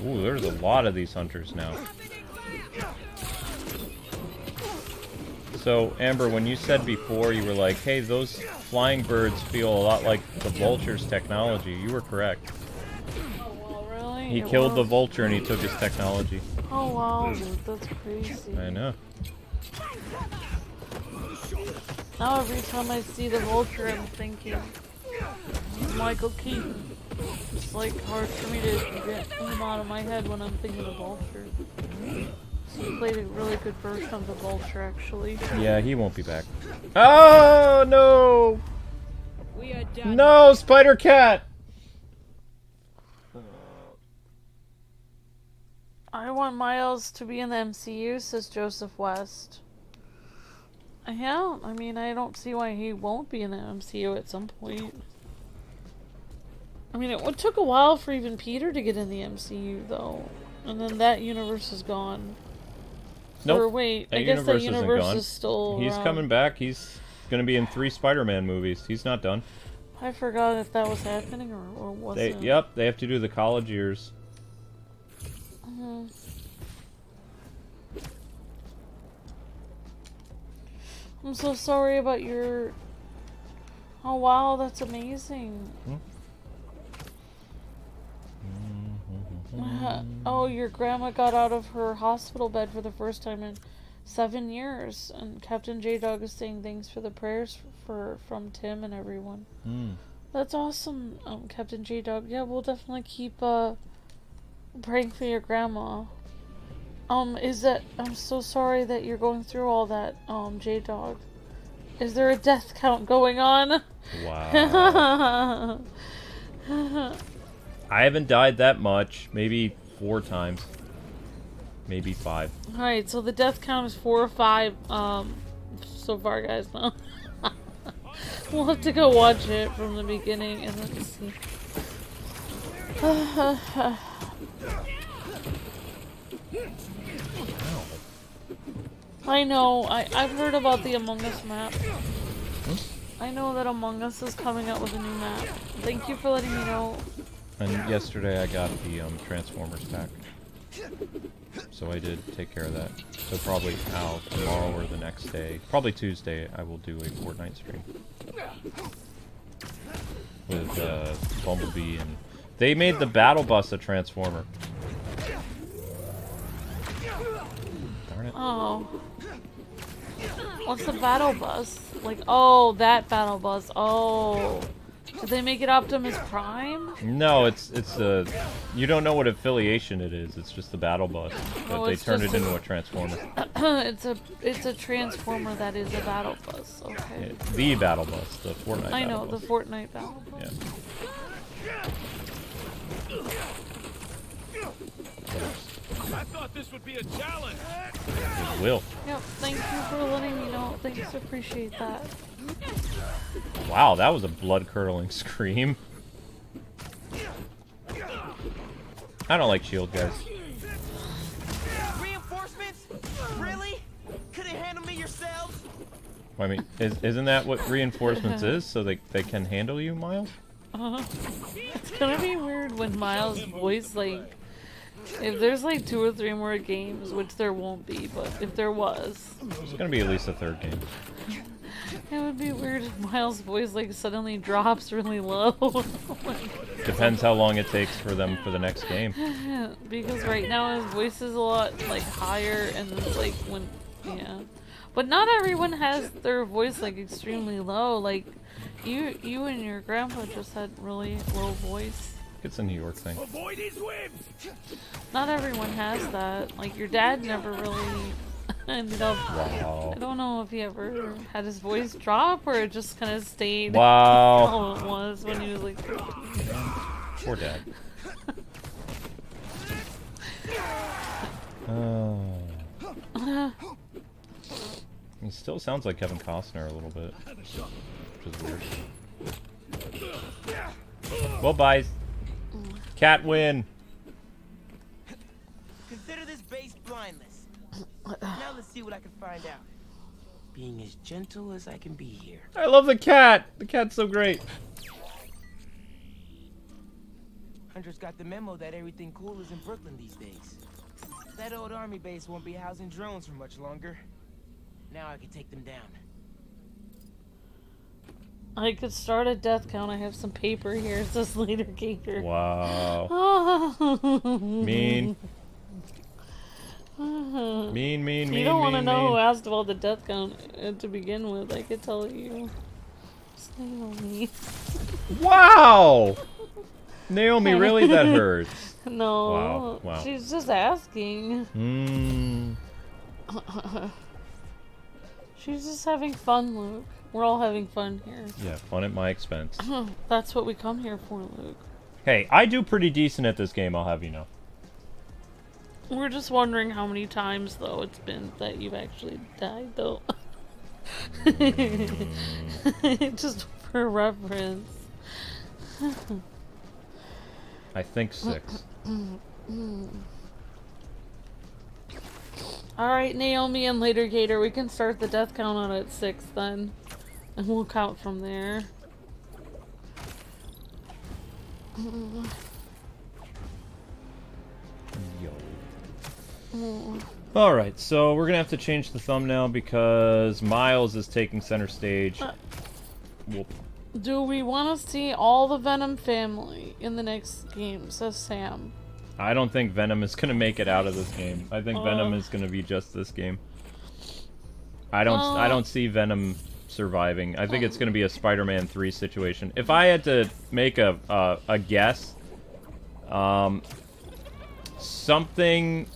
Ooh, there's a lot of these hunters now. So, Amber, when you said before, you were like, hey, those flying birds feel a lot like the Vulture's technology. You were correct. Oh, well, really? He killed the Vulture and he took his technology. Oh, wow, dude, that's crazy. I know. Now every time I see the Vulture, I'm thinking Michael Keaton. It's like hard for me to get him out of my head when I'm thinking of Vulture. He played a really good version of the Vulture, actually. Yeah, he won't be back. Oh, no! No, Spider Cat! I want Miles to be in the MCU, says Joseph West. Yeah, I mean, I don't see why he won't be in the MCU at some point. I mean, it took a while for even Peter to get in the MCU, though. And then that universe is gone. Nope. Or wait, I guess that universe is still He's around. coming back. He's gonna be in 3 Spider-Man movies. He's not done. I forgot if that was happening or wasn't. Yep, they have to do the college years. I'm so sorry about your... Oh wow, that's amazing. Oh, your grandma got out of her hospital bed for the first time in 7 years, and Captain J-Dog is saying thanks for the prayers from Tim and everyone. That's awesome, Captain J-Dog. Yeah, we'll definitely keep praying for your grandma. I'm so sorry that you're going through all that, J-Dog. Is there a death count going on? Wow. I haven't died that much. Maybe 4 times. Maybe 5. Alright, so the death count is 4 or 5, so far, guys, no. We'll have to go watch it from the beginning and then see. I know, I've heard about the Among Us map. I know that Among Us is coming out with a new map. Thank you for letting me know. And yesterday I got the Transformers pack. So I did take care of that. So probably out tomorrow or the next day. Probably Tuesday I will do a Fortnite stream. With Bumblebee and... They made the Battle Bus a Transformer. Darn it. Oh. What's the Battle Bus? Like, oh, that Battle Bus. Oh. Did they make it Optimus Prime? No, it's you don't know what affiliation it is. It's just the Battle Bus, but Oh, they it's turned it just into a Transformer. it's a Transformer that is a Battle Bus. Okay. Yeah, the Battle Bus, the Fortnite. I know, Battle the Bus. Fortnite Battle Bus. Yeah. I thought this would be a challenge. It will. Yep, thank you for letting me know. Thanks, appreciate that. Wow, that was a blood-curdling scream. I don't like shield guys. Reinforcements? Really? Couldn't handle me yourselves? I mean, isn't that what reinforcements is? So they can handle you, Miles? It's gonna be weird when Miles' voice, like, if there's like 2 or 3 more games, which there won't be, but if there was, There's gonna be at least a 3rd game. it would be weird if Miles' voice like suddenly drops really low. Depends how long it takes for them for the next game. Because right now his voice is a lot like higher, and then like when, yeah. But not everyone has their voice like extremely low. Like you and your grandpa just had really low voice. It's a New York thing. Avoid his whips. Not everyone has that. Like your dad never really ended up. Wow. I don't know if he ever had his voice drop or it just kind of stayed. Wow. How it was when he was like 13. Poor dad. He still sounds like Kevin Costner a little bit, which is weird. Well, bye. Cat win. Consider this base blindness. Now let's see what I can find out. Being as gentle as I can be here. I love the cat. The cat's so great. Hunter's got the memo that everything cool is in Brooklyn these days. That old army base won't be housing drones for much longer. Now I can take them down. I could start a death count. I have some paper here. It says later Gator. Wow. Mean. Mean. You don't want to know who asked about the death count to begin with. I could tell you. Just Naomi. Wow! Naomi, really? That hurts. No. Wow. She's just asking. She's just having fun, Luke. We're all having fun here. Yeah, fun at my expense. That's what we come here for, Luke. Hey, I do pretty decent at this game, I'll have you know. We're just wondering how many times, though, it's been that you've actually died, though. Just for reference. I think 6. Alright, Naomi and later Gator, we can start the death count on at 6 then. And we'll count from there. Alright, so we're gonna have to change the thumbnail because Miles is taking center stage. Whoop. Do we want to see all the Venom family in the next game, says Sam. I don't think Venom is gonna make it out of this game. I think Venom is gonna be just this game. I don't see Venom surviving. I think it's gonna be a Spider-Man 3 situation. If I had to make a guess, something,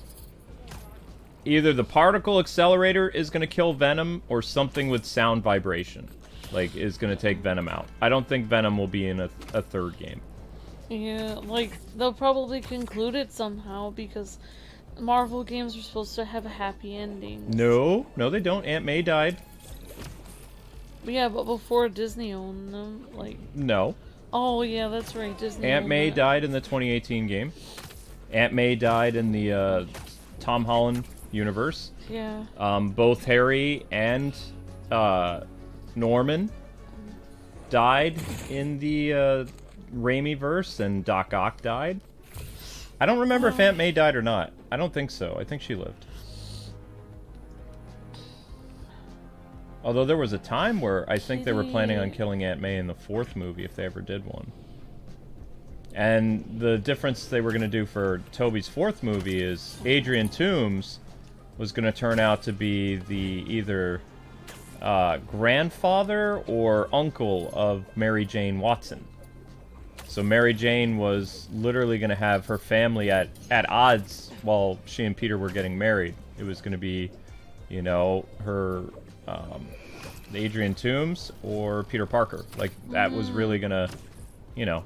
either the particle accelerator is gonna kill Venom, or something with sound vibration, like, is gonna take Venom out. I don't think Venom will be in a third game. Yeah, like, they'll probably conclude it somehow, because Marvel games are supposed to have a happy ending. No, they don't. Aunt May died. Yeah, but before Disney owned them, like... No. Oh, yeah, that's right, Disney Aunt owned May it. died in the 2018 game. Aunt May died in the Tom Holland universe. Yeah. Both Harry and Norman died in the Raimi verse, and Doc Ock died. I don't remember if Aunt May died or not. I don't think so. I think she lived. Although there was a time where I think they were planning on killing Aunt May in the 4th movie if they ever did one. And the difference they were going to do for Tobey's 4th movie is Adrian Toomes was going to turn out to be the either grandfather or uncle of Mary Jane Watson. So Mary Jane was literally going to have her family at odds while she and Peter were getting married. It was going to be, you know, her Adrian Toomes or Peter Parker. Like, that was really going to, you know,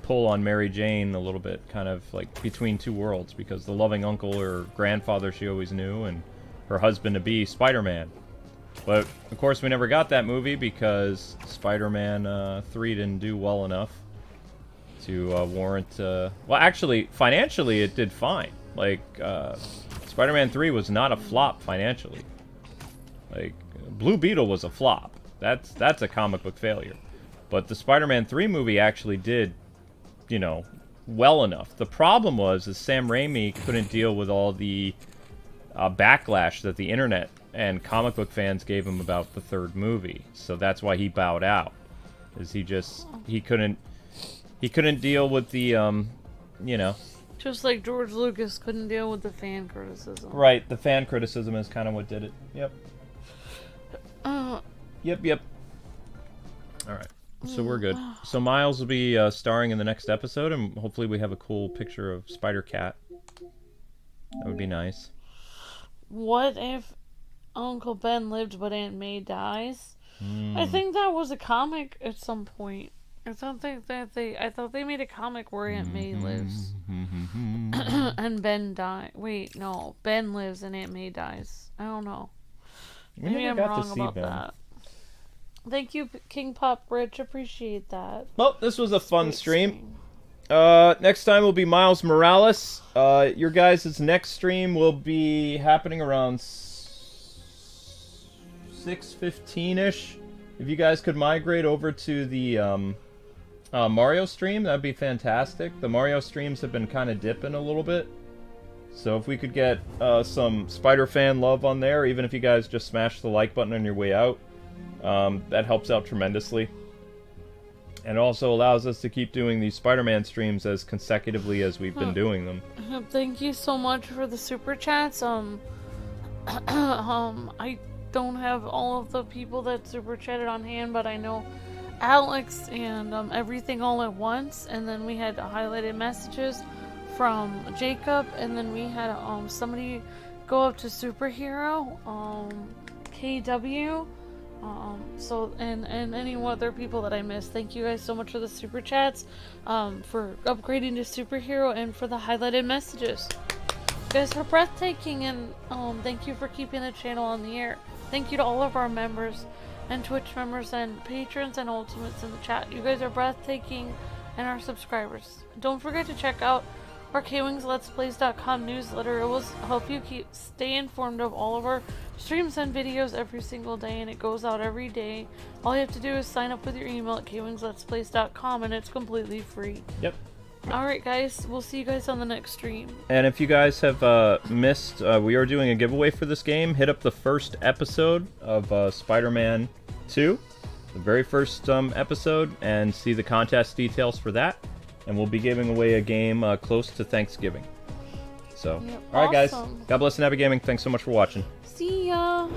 pull on Mary Jane a little bit, kind of like between two worlds, because the loving uncle or grandfather she always knew, and her husband-to-be, Spider-Man. But, of course, we never got that movie because Spider-Man 3 didn't do well enough to warrant... well, actually, financially, it did fine. Like, Spider-Man 3 was not a flop financially. Like, Blue Beetle was a flop. That's a comic book failure. But the Spider-Man 3 movie actually did, you know, well enough. The problem was that Sam Raimi couldn't deal with all the backlash that the internet and comic book fans gave him about the 3rd movie. So that's why he bowed out. Is he couldn't deal with the you know. Just like George Lucas couldn't deal with the fan criticism. Right, the fan criticism is kind of what did it. Yep. Yep. Alright, so we're good. So Miles will be starring in the next episode, and hopefully we have a cool picture of Spider-Cat. That would be nice. What if Uncle Ben lived but Aunt May dies? I think that was a comic at some point. I thought they made a comic where Aunt May lives. And Ben died. Wait, no. Ben lives and Aunt May dies. I don't know. Maybe I'm wrong about that. Thank you, King Pop Rich. Appreciate that. Well, this was a fun stream. Next time will be Miles Morales. Your guys' next stream will be happening around 6:15-ish. If you guys could migrate over to the Mario stream, that'd be fantastic. The Mario streams have been kind of dipping a little bit. So if we could get some Spider-Fan love on there, even if you guys just smash the like button on your way out, that helps out tremendously. And also allows us to keep doing these Spider-Man streams as consecutively as we've been doing them. Thank you so much for the super chats. I don't have all of the people that super chatted on hand, but I know Alex and Everything All at Once, and then we had highlighted messages from Jacob, and then we had somebody go up to Superhero, KW, so and any other people that I missed. Thank you guys so much for the super chats, for upgrading to Superhero, and for the highlighted messages. You guys are breathtaking, and thank you for keeping the channel on the air. Thank you to all of our members and Twitch members and patrons and ultimates in the chat. You guys are breathtaking, and our subscribers. Don't forget to check out our Kwingsletsplays.com newsletter. It will help you stay informed of all of our streams and videos every single day, and it goes out every day. All you have to do is sign up with your email at Kwingsletsplays.com, and it's completely free. Yep. Alright guys, we'll see you guys on the next stream. And if you guys have missed, we are doing a giveaway for this game. Hit up the first episode of Spider-Man 2, the very first episode, and see the contest details for that. And we'll be giving away a game close to Thanksgiving. So, Yep. alright guys, Awesome. God bless and happy gaming. Thanks so much for watching. See ya!